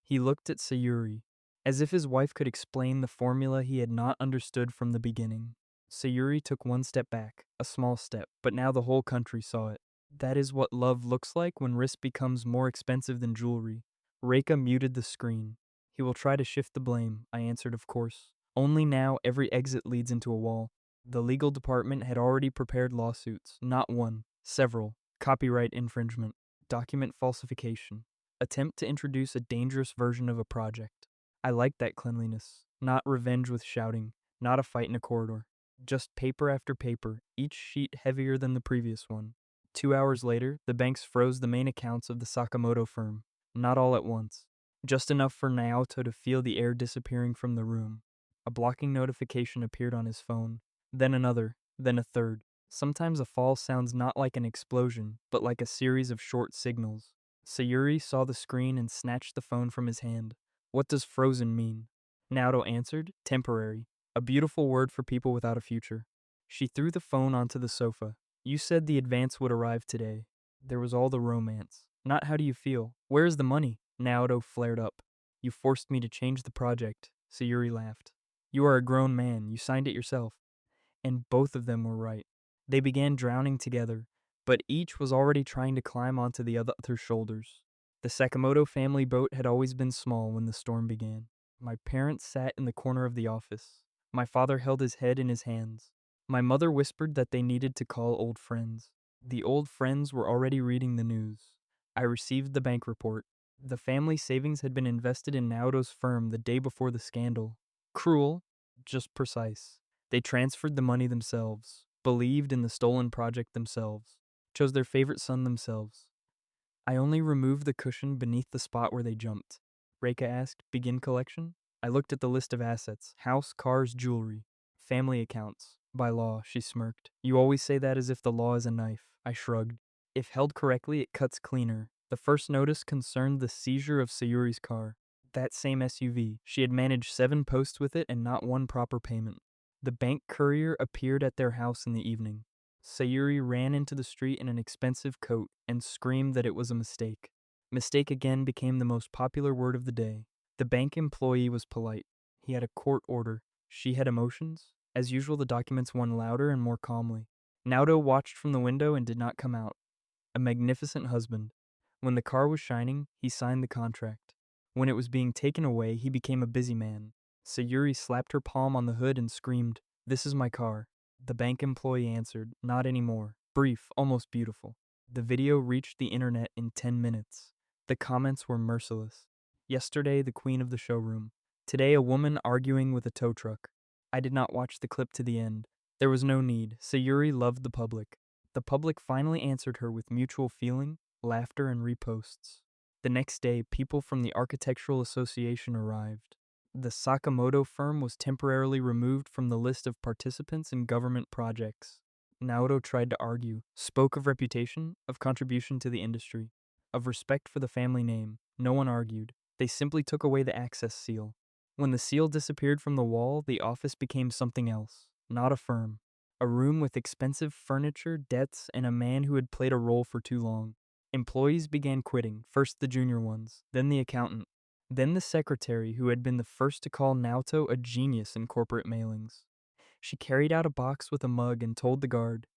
He looked at Sayuri, as if his wife could explain the formula he had not understood from the beginning. Sayuri took one step back, a small step, but now the whole country saw it. That is what love looks like when risk becomes more expensive than jewelry. Reika muted the screen. He will try to shift the blame, I answered, of course. Only now every exit leads into a wall. The legal department had already prepared lawsuits, not one, several. Copyright infringement, document falsification, attempt to introduce a dangerous version of a project. I liked that cleanliness, not revenge with shouting, not a fight in a corridor. Just paper after paper, each sheet heavier than the previous one. 2 hours later, the banks froze the main accounts of the Sakamoto firm. Not all at once. Just enough for Naoto to feel the air disappearing from the room. A blocking notification appeared on his phone. Then another, then a third. Sometimes a fall sounds not like an explosion, but like a series of short signals. Sayuri saw the screen and snatched the phone from his hand. What does frozen mean? Naoto answered, temporary. A beautiful word for people without a future. She threw the phone onto the sofa. You said the advance would arrive today. There was all the romance. Not how do you feel. Where is the money? Naoto flared up. You forced me to change the project. Sayuri laughed. You are a grown man. You signed it yourself. And both of them were right. They began drowning together, but each was already trying to climb onto the other's shoulders. The Sakamoto family boat had always been small when the storm began. My parents sat in the corner of the office. My father held his head in his hands. My mother whispered that they needed to call old friends. The old friends were already reading the news. I received the bank report. The family savings had been invested in Naoto's firm the day before the scandal. Cruel, just precise. They transferred the money themselves, believed in the stolen project themselves, chose their favorite son themselves. I only removed the cushion beneath the spot where they jumped. Reika asked, begin collection? I looked at the list of assets, house, cars, jewelry, family accounts. By law, she smirked. You always say that as if the law is a knife. I shrugged. If held correctly, it cuts cleaner. The first notice concerned the seizure of Sayuri's car. That same SUV. She had managed 7 posts with it and not one proper payment. The bank courier appeared at their house in the evening. Sayuri ran into the street in an expensive coat and screamed that it was a mistake. Mistake again became the most popular word of the day. The bank employee was polite. He had a court order. She had emotions. As usual, the documents won louder and more calmly. Naoto watched from the window and did not come out. A magnificent husband. When the car was shining, he signed the contract. When it was being taken away, he became a busy man. Sayuri slapped her palm on the hood and screamed, "This is my car." The bank employee answered, "Not anymore." Brief, almost beautiful. The video reached the internet in 10 minutes. The comments were merciless. Yesterday, the queen of the showroom. Today, a woman arguing with a tow truck. I did not watch the clip to the end. There was no need. Sayuri loved the public. The public finally answered her with mutual feeling, laughter, and reposts. The next day, people from the Architectural Association arrived. The Sakamoto firm was temporarily removed from the list of participants in government projects. Naoto tried to argue, spoke of reputation, of contribution to the industry, of respect for the family name. No one argued. They simply took away the access seal. When the seal disappeared from the wall, the office became something else, not a firm. A room with expensive furniture, debts, and a man who had played a role for too long. Employees began quitting, first the junior ones, then the accountant, then the secretary who had been the first to call Naoto a genius in corporate mailings. She carried out a box with a mug and told the guard,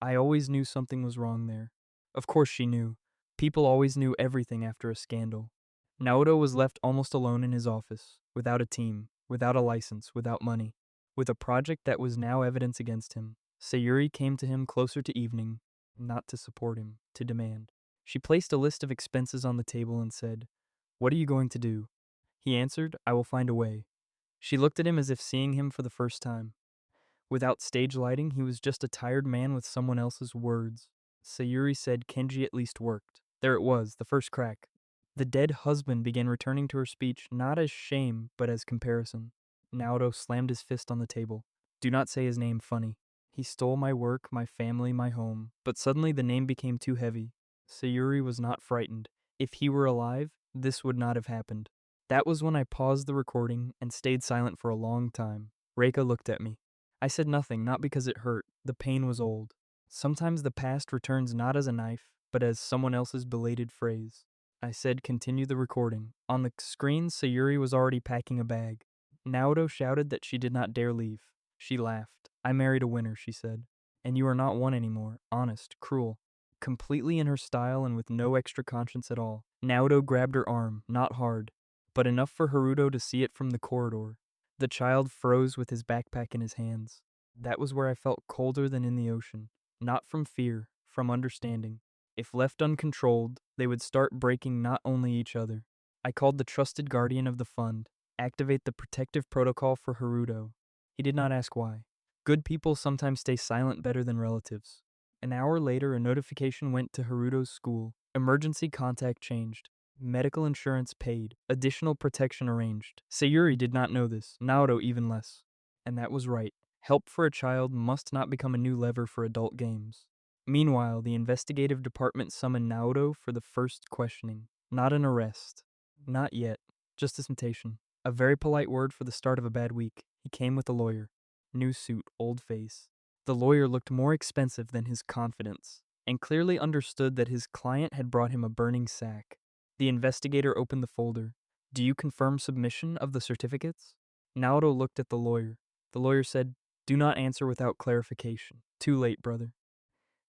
I always knew something was wrong there. Of course she knew. People always knew everything after a scandal. Naoto was left almost alone in his office, without a team, without a license, without money, with a project that was now evidence against him. Sayuri came to him closer to evening, not to support him, to demand. She placed a list of expenses on the table and said, "What are you going to do?" He answered, "I will find a way." She looked at him as if seeing him for the first time. Without stage lighting, he was just a tired man with someone else's words. Sayuri said Kenji at least worked. There it was, the first crack. The dead husband began returning to her speech not as shame, but as comparison. Naoto slammed his fist on the table. Do not say his name funny. He stole my work, my family, my home. But suddenly the name became too heavy. Sayuri was not frightened. If he were alive, this would not have happened. That was when I paused the recording and stayed silent for a long time. Reika looked at me. I said nothing, not because it hurt. The pain was old. Sometimes the past returns not as a knife, but as someone else's belated phrase. I said, "Continue the recording." On the screen, Sayuri was already packing a bag. Naoto shouted that she did not dare leave. She laughed. "I married a winner," she said. "And you are not one anymore. Honest, cruel." Completely in her style and with no extra conscience at all. Naoto grabbed her arm, not hard, but enough for Haruto to see it from the corridor. The child froze with his backpack in his hands. That was where I felt colder than in the ocean. Not from fear, from understanding. If left uncontrolled, they would start breaking not only each other. I called the trusted guardian of the fund. Activate the protective protocol for Haruto. He did not ask why. Good people sometimes stay silent better than relatives. An hour later, a notification went to Haruto's school. Emergency contact changed. Medical insurance paid. Additional protection arranged. Sayuri did not know this. Naoto even less. And that was right. Help for a child must not become a new lever for adult games. Meanwhile, the investigative department summoned Naoto for the first questioning. Not an arrest. Not yet. Just a temptation. A very polite word for the start of a bad week. He came with a lawyer. New suit, old face. The lawyer looked more expensive than his confidence, and clearly understood that his client had brought him a burning sack. The investigator opened the folder. "Do you confirm submission of the certificates?" Naoto looked at the lawyer. The lawyer said, "Do not answer without clarification." Too late, brother.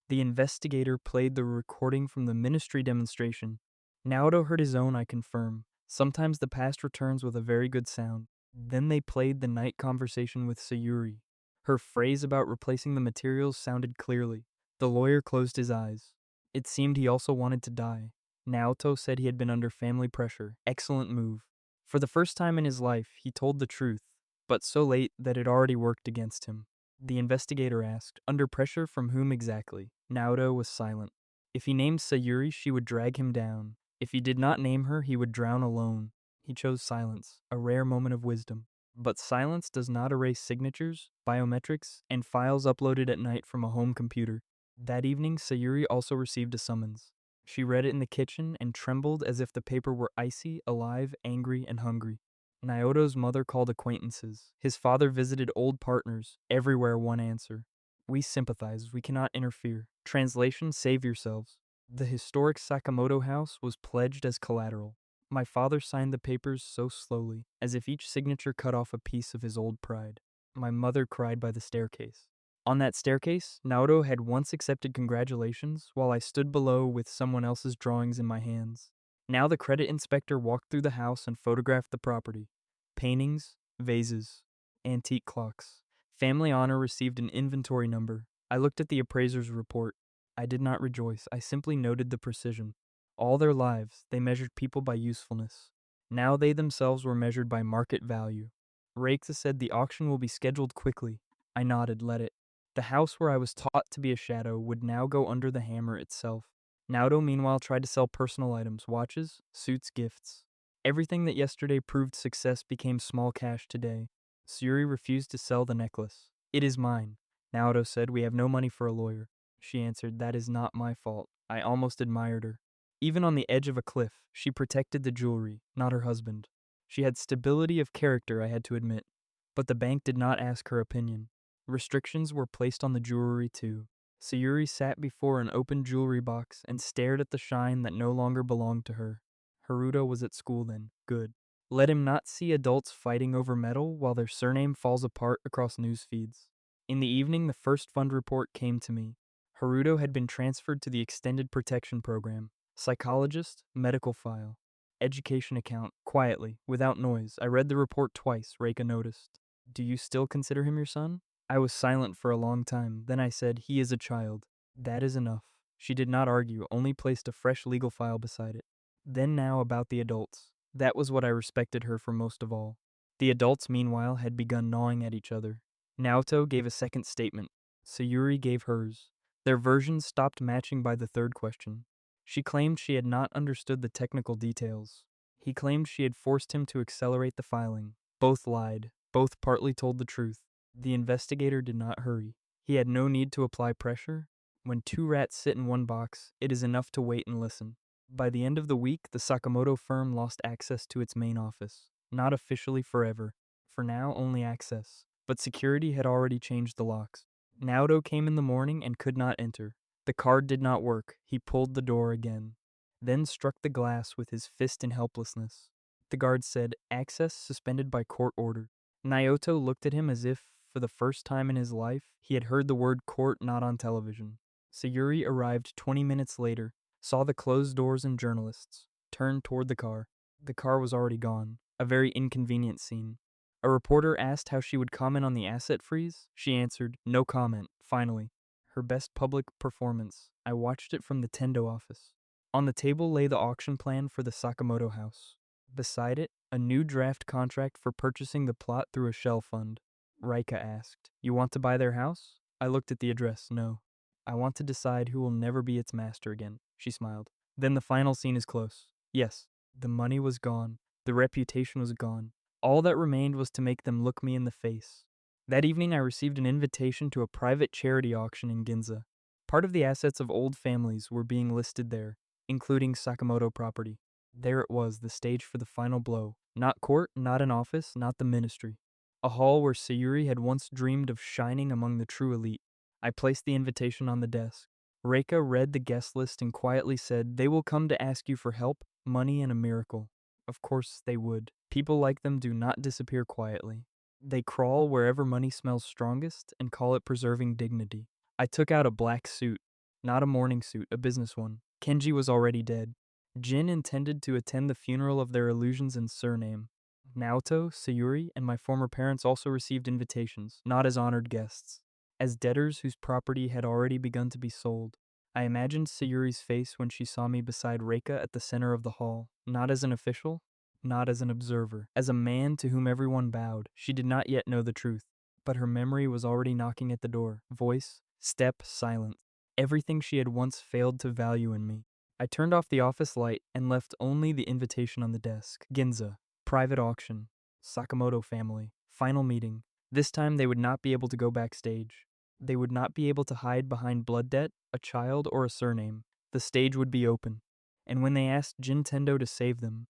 The investigator played the recording from the ministry demonstration. Naoto heard his own, I confirm. Sometimes the past returns with a very good sound. Then they played the night conversation with Sayuri. Her phrase about replacing the materials sounded clearly. The lawyer closed his eyes. It seemed he also wanted to die. Naoto said he had been under family pressure. Excellent move. For the first time in his life, he told the truth, but so late that it already worked against him. The investigator asked, "Under pressure from whom exactly?" Naoto was silent. If he named Sayuri, she would drag him down. If he did not name her, he would drown alone. He chose silence, a rare moment of wisdom. But silence does not erase signatures, biometrics, and files uploaded at night from a home computer. That evening, Sayuri also received a summons. She read it in the kitchen and trembled as if the paper were icy, alive, angry, and hungry. Naoto's mother called acquaintances. His father visited old partners. Everywhere one answer. "We sympathize, we cannot interfere." Translation, "Save yourselves." The historic Sakamoto house was pledged as collateral. My father signed the papers so slowly, as if each signature cut off a piece of his old pride. My mother cried by the staircase. On that staircase, Naoto had once accepted congratulations while I stood below with someone else's drawings in my hands. Now the credit inspector walked through the house and photographed the property. Paintings, vases, antique clocks. Family Honor received an inventory number. I looked at the appraiser's report. I did not rejoice, I simply noted the precision. All their lives, they measured people by usefulness. Now they themselves were measured by market value. Reika said the auction will be scheduled quickly. I nodded, let it. The house where I was taught to be a shadow would now go under the hammer itself. Naoto meanwhile tried to sell personal items, watches, suits, gifts. Everything that yesterday proved success became small cash today. Sayuri refused to sell the necklace. "It is mine." Naoto said, "We have no money for a lawyer." She answered, "That is not my fault." I almost admired her. Even on the edge of a cliff, she protected the jewelry, not her husband. She had stability of character, I had to admit. But the bank did not ask her opinion. Restrictions were placed on the jewelry too. Sayuri sat before an open jewelry box and stared at the shine that no longer belonged to her. Haruto was at school then. Good. Let him not see adults fighting over metal while their surname falls apart across news feeds. In the evening, the first fund report came to me. Haruto had been transferred to the Extended Protection Program. Psychologist, medical file. Education account, quietly, without noise. I read the report twice, Reika noticed. Do you still consider him your son? I was silent for a long time. Then I said, he is a child. That is enough. She did not argue, only placed a fresh legal file beside it. Then now about the adults. That was what I respected her for most of all. The adults, meanwhile, had begun gnawing at each other. Naoto gave a second statement. Sayuri gave hers. Their versions stopped matching by the third question. She claimed she had not understood the technical details. He claimed she had forced him to accelerate the filing. Both lied. Both partly told the truth. The investigator did not hurry. He had no need to apply pressure. When two rats sit in one box, it is enough to wait and listen. By the end of the week, the Sakamoto firm lost access to its main office. Not officially forever. For now, only access. But security had already changed the locks. Naoto came in the morning and could not enter. The card did not work. He pulled the door again, then struck the glass with his fist in helplessness. The guard said, access suspended by court order. Naoto looked at him as if, for the first time in his life, he had heard the word court not on television. Sayuri arrived 20 minutes later, saw the closed doors and journalists, turned toward the car. The car was already gone. A very inconvenient scene. A reporter asked how she would comment on the asset freeze. She answered, no comment, finally. Her best public performance. I watched it from the Tendo office. On the table lay the auction plan for the Sakamoto house. Beside it, a new draft contract for purchasing the plot through a shell fund. Rika asked, you want to buy their house? I looked at the address, no. I want to decide who will never be its master again, she smiled. Then the final scene is close. Yes, the money was gone. The reputation was gone. All that remained was to make them look me in the face. That evening I received an invitation to a private charity auction in Ginza. Part of the assets of old families were being listed there, including Sakamoto property. There it was, the stage for the final blow. Not court, not an office, not the ministry. A hall where Sayuri had once dreamed of shining among the true elite. I placed the invitation on the desk. Reika read the guest list and quietly said, they will come to ask you for help, money, and a miracle. Of course they would. People like them do not disappear quietly. They crawl wherever money smells strongest and call it preserving dignity. I took out a black suit. Not a mourning suit, a business one. Kenji was already dead. Jin intended to attend the funeral of their illusions and surname. Naoto, Sayuri, and my former parents also received invitations, not as honored guests. As debtors whose property had already begun to be sold. I imagined Sayuri's face when she saw me beside Reika at the center of the hall, not as an official, not as an observer, as a man to whom everyone bowed. She did not yet know the truth, but her memory was already knocking at the door, voice, step, silent. Everything she had once failed to value in me. I turned off the office light and left only the invitation on the desk. Ginza, private auction, Sakamoto family, final meeting. This time they would not be able to go backstage. They would not be able to hide behind blood debt, a child, or a surname. The stage would be open. And when they asked Jin Tendo to save them,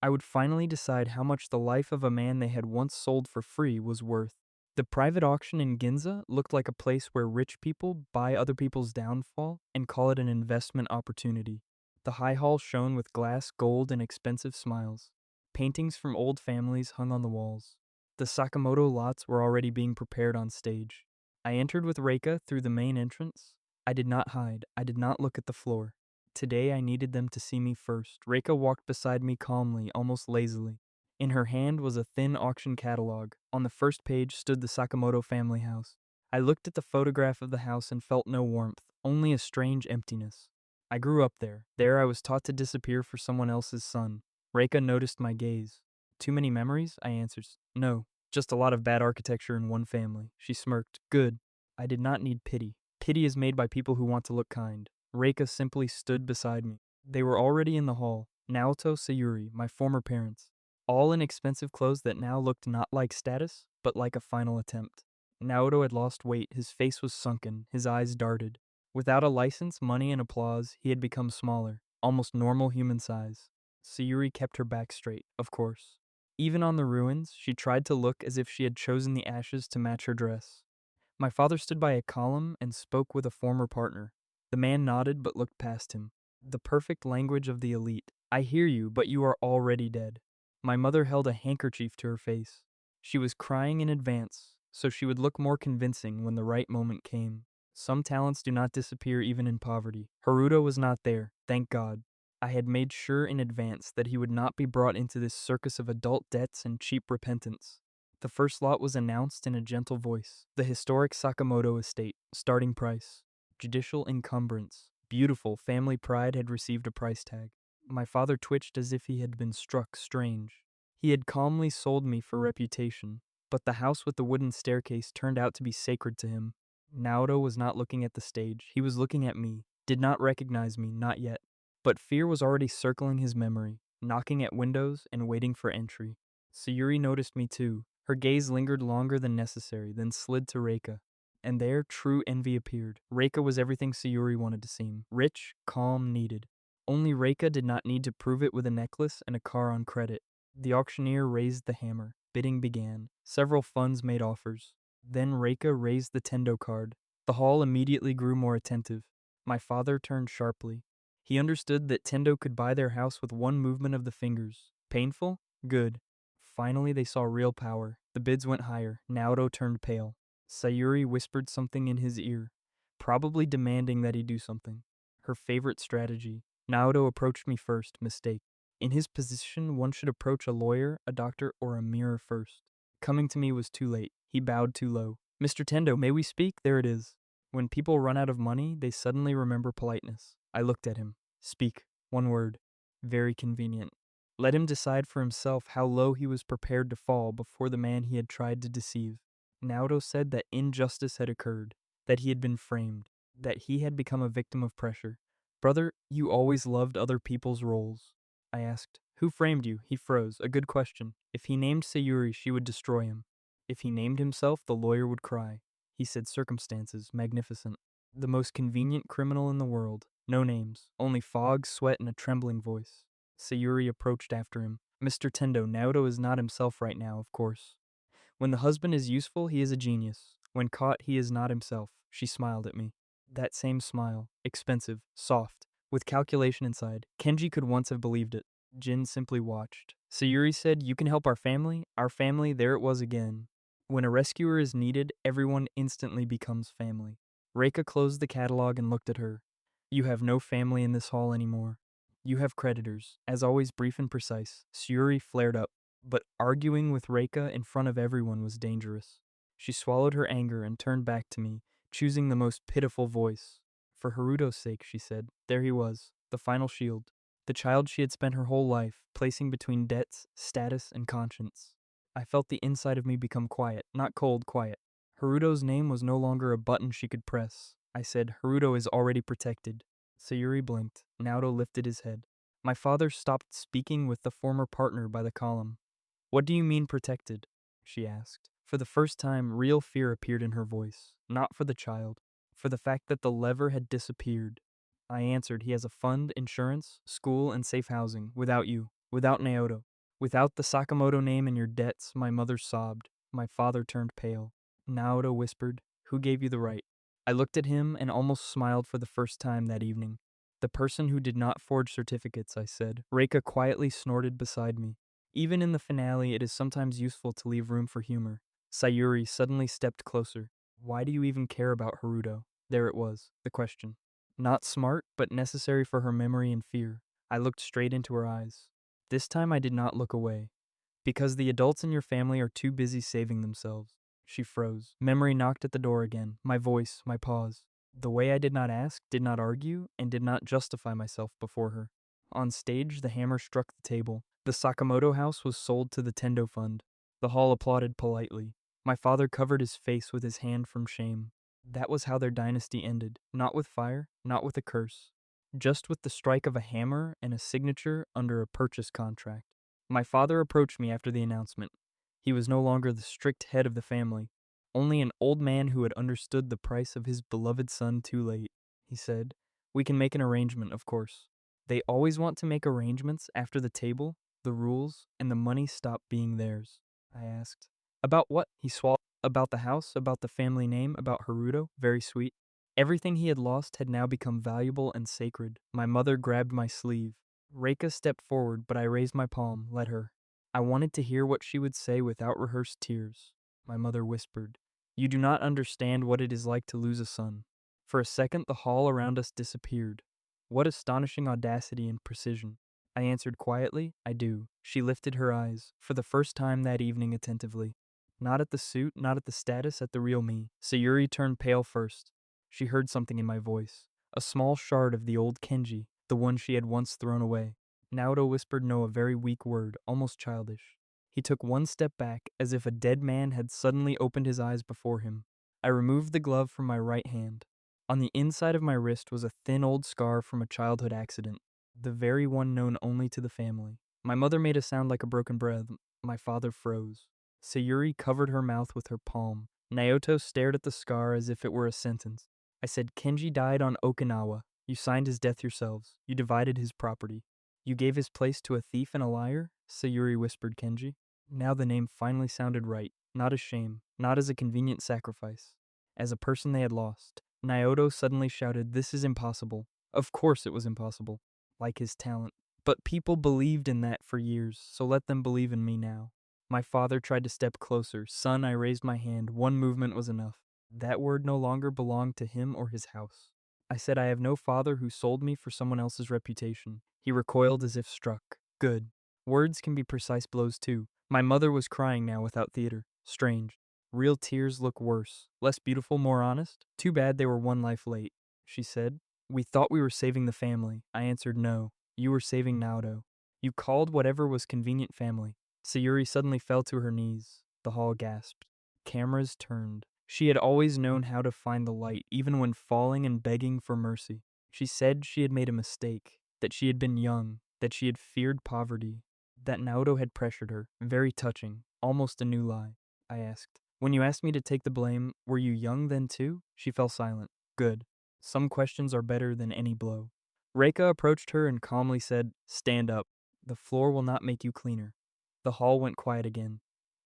I would finally decide how much the life of a man they had once sold for free was worth. The private auction in Ginza looked like a place where rich people buy other people's downfall and call it an investment opportunity. The high hall shone with glass, gold, and expensive smiles. Paintings from old families hung on the walls. The Sakamoto lots were already being prepared on stage. I entered with Reika through the main entrance. I did not hide. I did not look at the floor. Today I needed them to see me first. Reika walked beside me calmly, almost lazily. In her hand was a thin auction catalog. On the first page stood the Sakamoto family house. I looked at the photograph of the house and felt no warmth, only a strange emptiness. I grew up there. There I was taught to disappear for someone else's son. Reika noticed my gaze. Too many memories? I answered. No, just a lot of bad architecture in one family. She smirked. Good. I did not need pity. Pity is made by people who want to look kind. Reika simply stood beside me. They were already in the hall. Naoto, Sayuri, my former parents. All in expensive clothes that now looked not like status, but like a final attempt. Naoto had lost weight, his face was sunken, his eyes darted. Without a license, money, and applause, he had become smaller, almost normal human size. Sayuri kept her back straight, of course. Even on the ruins, she tried to look as if she had chosen the ashes to match her dress. My father stood by a column and spoke with a former partner. The man nodded but looked past him. The perfect language of the elite. I hear you, but you are already dead. My mother held a handkerchief to her face. She was crying in advance, so she would look more convincing when the right moment came. Some talents do not disappear even in poverty. Haruto was not there, thank God. I had made sure in advance that he would not be brought into this circus of adult debts and cheap repentance. The first lot was announced in a gentle voice. The historic Sakamoto estate, starting price. Judicial encumbrance. Beautiful family pride had received a price tag. My father twitched as if he had been struck strange. He had calmly sold me for reputation, but the house with the wooden staircase turned out to be sacred to him. Naoto was not looking at the stage, he was looking at me, did not recognize me, not yet. But fear was already circling his memory, knocking at windows and waiting for entry. Sayuri noticed me too. Her gaze lingered longer than necessary, then slid to Reika. And there, true envy appeared. Reika was everything Sayuri wanted to seem. Rich, calm, needed. Only Reika did not need to prove it with a necklace and a car on credit. The auctioneer raised the hammer. Bidding began. Several funds made offers. Then Reika raised the Tendo card. The hall immediately grew more attentive. My father turned sharply. He understood that Tendo could buy their house with one movement of the fingers. Painful? Good. Finally, they saw real power. The bids went higher. Naoto turned pale. Sayuri whispered something in his ear, probably demanding that he do something. Her favorite strategy. Naoto approached me first, mistake. In his position, one should approach a lawyer, a doctor, or a mirror first. Coming to me was too late. He bowed too low. Mr. Tendo, may we speak? There it is. When people run out of money, they suddenly remember politeness. I looked at him. Speak. One word. Very convenient. Let him decide for himself how low he was prepared to fall before the man he had tried to deceive. Naoto said that injustice had occurred, that he had been framed, that he had become a victim of pressure. Brother, you always loved other people's roles. I asked, who framed you? He froze. A good question. If he named Sayuri, she would destroy him. If he named himself, the lawyer would cry. He said circumstances, magnificent. The most convenient criminal in the world. No names, only fog, sweat, and a trembling voice. Sayuri approached after him. Mr. Tendo, Naoto is not himself right now, of course. When the husband is useful, he is a genius. When caught, he is not himself. She smiled at me. That same smile, expensive, soft, with calculation inside. Kenji could once have believed it. Jin simply watched. Sayuri said, you can help our family. Our family, there it was again. When a rescuer is needed, everyone instantly becomes family. Reika closed the catalog and looked at her. You have no family in this hall anymore. You have creditors. As always, brief and precise. Sayuri flared up. But arguing with Reika in front of everyone was dangerous. She swallowed her anger and turned back to me, choosing the most pitiful voice. For Haruto's sake, she said. There he was, the final shield. The child she had spent her whole life placing between debts, status, and conscience. I felt the inside of me become quiet, not cold, quiet. Haruto's name was no longer a button she could press. I said, Haruto is already protected. Sayuri blinked. Naoto lifted his head. My father stopped speaking with the former partner by the column. What do you mean protected? She asked. For the first time, real fear appeared in her voice. Not for the child, for the fact that the lever had disappeared. I answered, he has a fund, insurance, school, and safe housing. Without you. Without Naoto. Without the Sakamoto name and your debts, my mother sobbed. My father turned pale. Naoto whispered, who gave you the right? I looked at him and almost smiled for the first time that evening. The person who did not forge certificates, I said. Reika quietly snorted beside me. Even in the finale, it is sometimes useful to leave room for humor. Sayuri suddenly stepped closer. Why do you even care about Haruto? There it was, the question. Not smart, but necessary for her memory and fear. I looked straight into her eyes. This time I did not look away. Because the adults in your family are too busy saving themselves. She froze. Memory knocked at the door again. My voice, my pause. The way I did not ask, did not argue, and did not justify myself before her. On stage, the hammer struck the table. The Sakamoto house was sold to the Tendo Fund. The hall applauded politely. My father covered his face with his hand from shame. That was how their dynasty ended. Not with fire, not with a curse. Just with the strike of a hammer and a signature under a purchase contract. My father approached me after the announcement. He was no longer the strict head of the family, only an old man who had understood the price of his beloved son too late. He said, we can make an arrangement, of course. They always want to make arrangements after the table, the rules, and the money stop being theirs. I asked. About what? He swallowed. About the house, about the family name, about Haruto. Very sweet. Everything he had lost had now become valuable and sacred. My mother grabbed my sleeve. Reika stepped forward, but I raised my palm, let her. I wanted to hear what she would say without rehearsed tears. My mother whispered, you do not understand what it is like to lose a son. For a second, the hall around us disappeared. What astonishing audacity and precision. I answered quietly, I do. She lifted her eyes, for the first time that evening attentively. Not at the suit, not at the status, at the real me. Sayuri turned pale first. She heard something in my voice. A small shard of the old Kenji, the one she had once thrown away. Naoto whispered no, a very weak word, almost childish. He took one step back, as if a dead man had suddenly opened his eyes before him. I removed the glove from my right hand. On the inside of my wrist was a thin old scar from a childhood accident, the very one known only to the family. My mother made a sound like a broken breath. My father froze. Sayuri covered her mouth with her palm. Naoto stared at the scar as if it were a sentence. I said, Kenji died on Okinawa. You signed his death yourselves. You divided his property. You gave his place to a thief and a liar? Sayuri whispered Kenji. Now the name finally sounded right, not as shame, not as a convenient sacrifice, as a person they had lost. Naoto suddenly shouted, This is impossible. Of course it was impossible, like his talent. But people believed in that for years, so let them believe in me now. My father tried to step closer. Son, I raised my hand. One movement was enough. That word no longer belonged to him or his house. I said, I have no father who sold me for someone else's reputation. He recoiled as if struck. Good. Words can be precise blows too. My mother was crying now without theater. Strange. Real tears look worse. Less beautiful, more honest. Too bad they were one life late. She said, We thought we were saving the family. I answered, No. You were saving Naoto. You called whatever was convenient family. Sayuri suddenly fell to her knees. The hall gasped. Cameras turned. She had always known how to find the light, even when falling and begging for mercy. She said she had made a mistake, that she had been young, that she had feared poverty, that Naoto had pressured her. Very touching, almost a new lie. I asked, When you asked me to take the blame, were you young then too? She fell silent. Good. Some questions are better than any blow. Reika approached her and calmly said, Stand up. The floor will not make you cleaner. The hall went quiet again.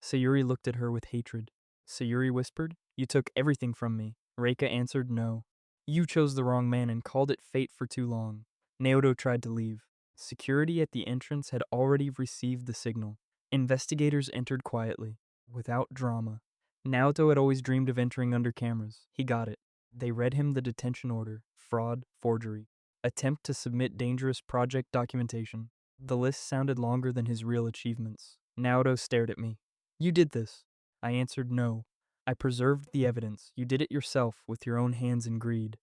Sayuri looked at her with hatred. Sayuri whispered, You took everything from me. Reika answered, No. You chose the wrong man and called it fate for too long. Naoto tried to leave. Security at the entrance had already received the signal. Investigators entered quietly, without drama. Naoto had always dreamed of entering under cameras. He got it. They read him the detention order, fraud, forgery, attempt to submit dangerous project documentation. The list sounded longer than his real achievements. Naoto stared at me. You did this. I answered no. I preserved the evidence. You did it yourself, with your own hands and greed.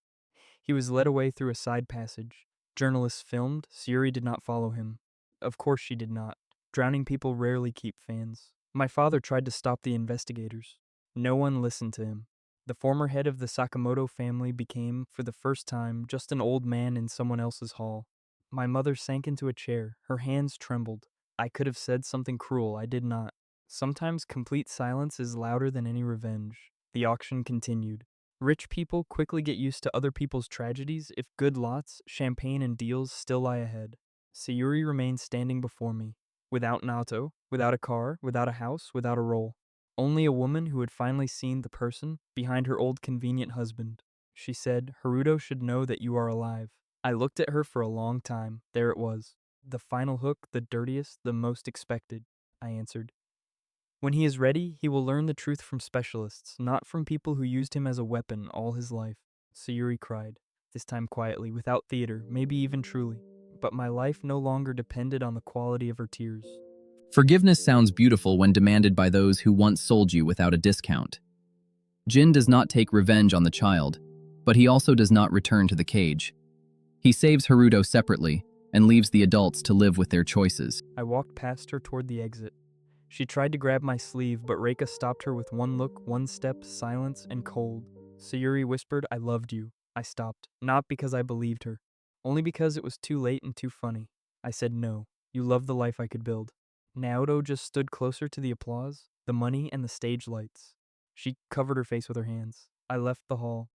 He was led away through a side passage. Journalists filmed. Sayuri did not follow him. Of course she did not. Drowning people rarely keep fans. My father tried to stop the investigators. No one listened to him. The former head of the Sakamoto family became, for the first time, just an old man in someone else's hall. My mother sank into a chair. Her hands trembled. I could have said something cruel. I did not. Sometimes complete silence is louder than any revenge. The auction continued. Rich people quickly get used to other people's tragedies if good lots, champagne, and deals still lie ahead. Sayuri remained standing before me, without Naoto, without a car, without a house, without a role. Only a woman who had finally seen the person behind her old convenient husband. She said, Haruto should know that you are alive. I looked at her for a long time. There it was. The final hook, the dirtiest, the most expected. I answered. When he is ready, he will learn the truth from specialists, not from people who used him as a weapon all his life. Sayuri cried, this time quietly, without theater, maybe even truly. But my life no longer depended on the quality of her tears. Forgiveness sounds beautiful when demanded by those who once sold you without a discount. Jin does not take revenge on the child, but he also does not return to the cage. He saves Haruto separately and leaves the adults to live with their choices. I walked past her toward the exit. She tried to grab my sleeve, but Reika stopped her with one look, one step, silence, and cold. Sayuri whispered, I loved you. I stopped, not because I believed her, only because it was too late and too funny. I said no. You love the life I could build. Naoto just stood closer to the applause, the money, and the stage lights. She covered her face with her hands. I left the hall.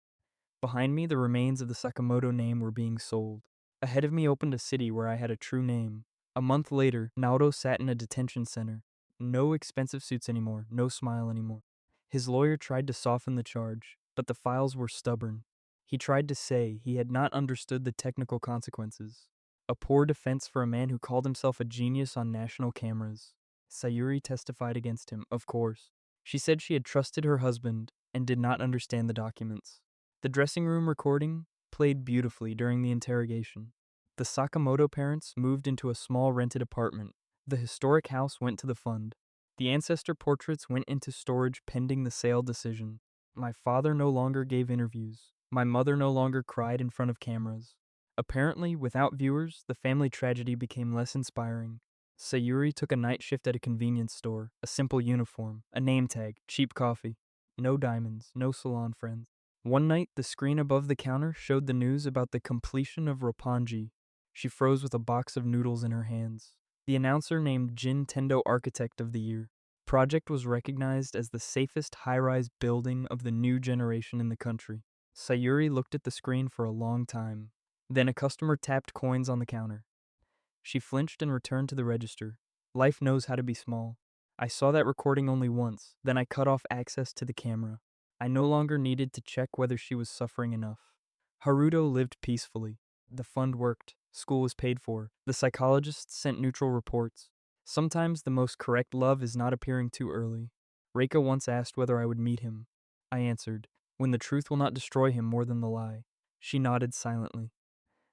Behind me, the remains of the Sakamoto name were being sold. Ahead of me opened a city where I had a true name. A month later, Naoto sat in a detention center. No expensive suits anymore, no smile anymore. His lawyer tried to soften the charge, but the files were stubborn. He tried to say he had not understood the technical consequences. A poor defense for a man who called himself a genius on national cameras. Sayuri testified against him, of course. She said she had trusted her husband and did not understand the documents. The dressing room recording played beautifully during the interrogation. The Sakamoto parents moved into a small rented apartment. The historic house went to the fund. The ancestor portraits went into storage pending the sale decision. My father no longer gave interviews. My mother no longer cried in front of cameras. Apparently, without viewers, the family tragedy became less inspiring. Sayuri took a night shift at a convenience store, a simple uniform, a name tag, cheap coffee. No diamonds, no salon friends. One night, the screen above the counter showed the news about the completion of Roppongi. She froze with a box of noodles in her hands. The announcer named Jin Tendo Architect of the Year. Project was recognized as the safest high-rise building of the new generation in the country. Sayuri looked at the screen for a long time. Then a customer tapped coins on the counter. She flinched and returned to the register. Life knows how to be small. I saw that recording only once, then I cut off access to the camera. I no longer needed to check whether she was suffering enough. Haruto lived peacefully. The fund worked. School was paid for. The psychologists sent neutral reports. Sometimes the most correct love is not appearing too early. Reika once asked whether I would meet him. I answered, when the truth will not destroy him more than the lie. She nodded silently.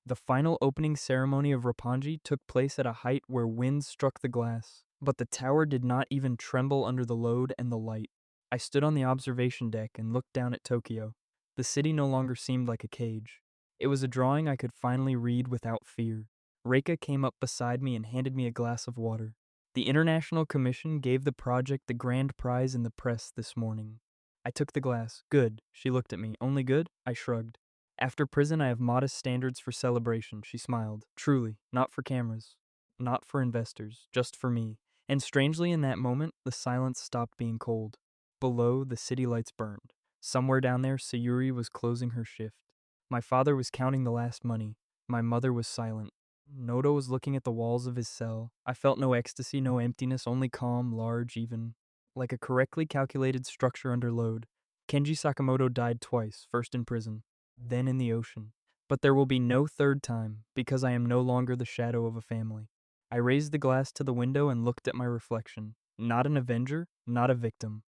The final opening ceremony of Roppongi took place at a height where winds struck the glass, but the tower did not even tremble under the load and the light. I stood on the observation deck and looked down at Tokyo. The city no longer seemed like a cage. It was a drawing I could finally read without fear. Reika came up beside me and handed me a glass of water. The International Commission gave the project the grand prize in the press this morning. I took the glass. Good. She looked at me. Only good? I shrugged. After prison, I have modest standards for celebration, she smiled. Truly, not for cameras, not for investors, just for me. And strangely, in that moment, the silence stopped being cold. Below, the city lights burned. Somewhere down there, Sayuri was closing her shift. My father was counting the last money. My mother was silent. Noto was looking at the walls of his cell. I felt no ecstasy, no emptiness, only calm, large, even. Like a correctly calculated structure under load. Kenji Sakamoto died twice, first in prison, then in the ocean. But there will be no third time, because I am no longer the shadow of a family. I raised the glass to the window and looked at my reflection. Not an avenger, not a victim,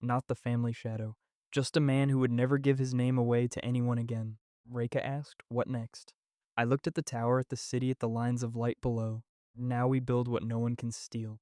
not the family shadow. Just a man who would never give his name away to anyone again. Reika asked, what next? I looked at the tower, at the city, at the lines of light below. Now we build what no one can steal.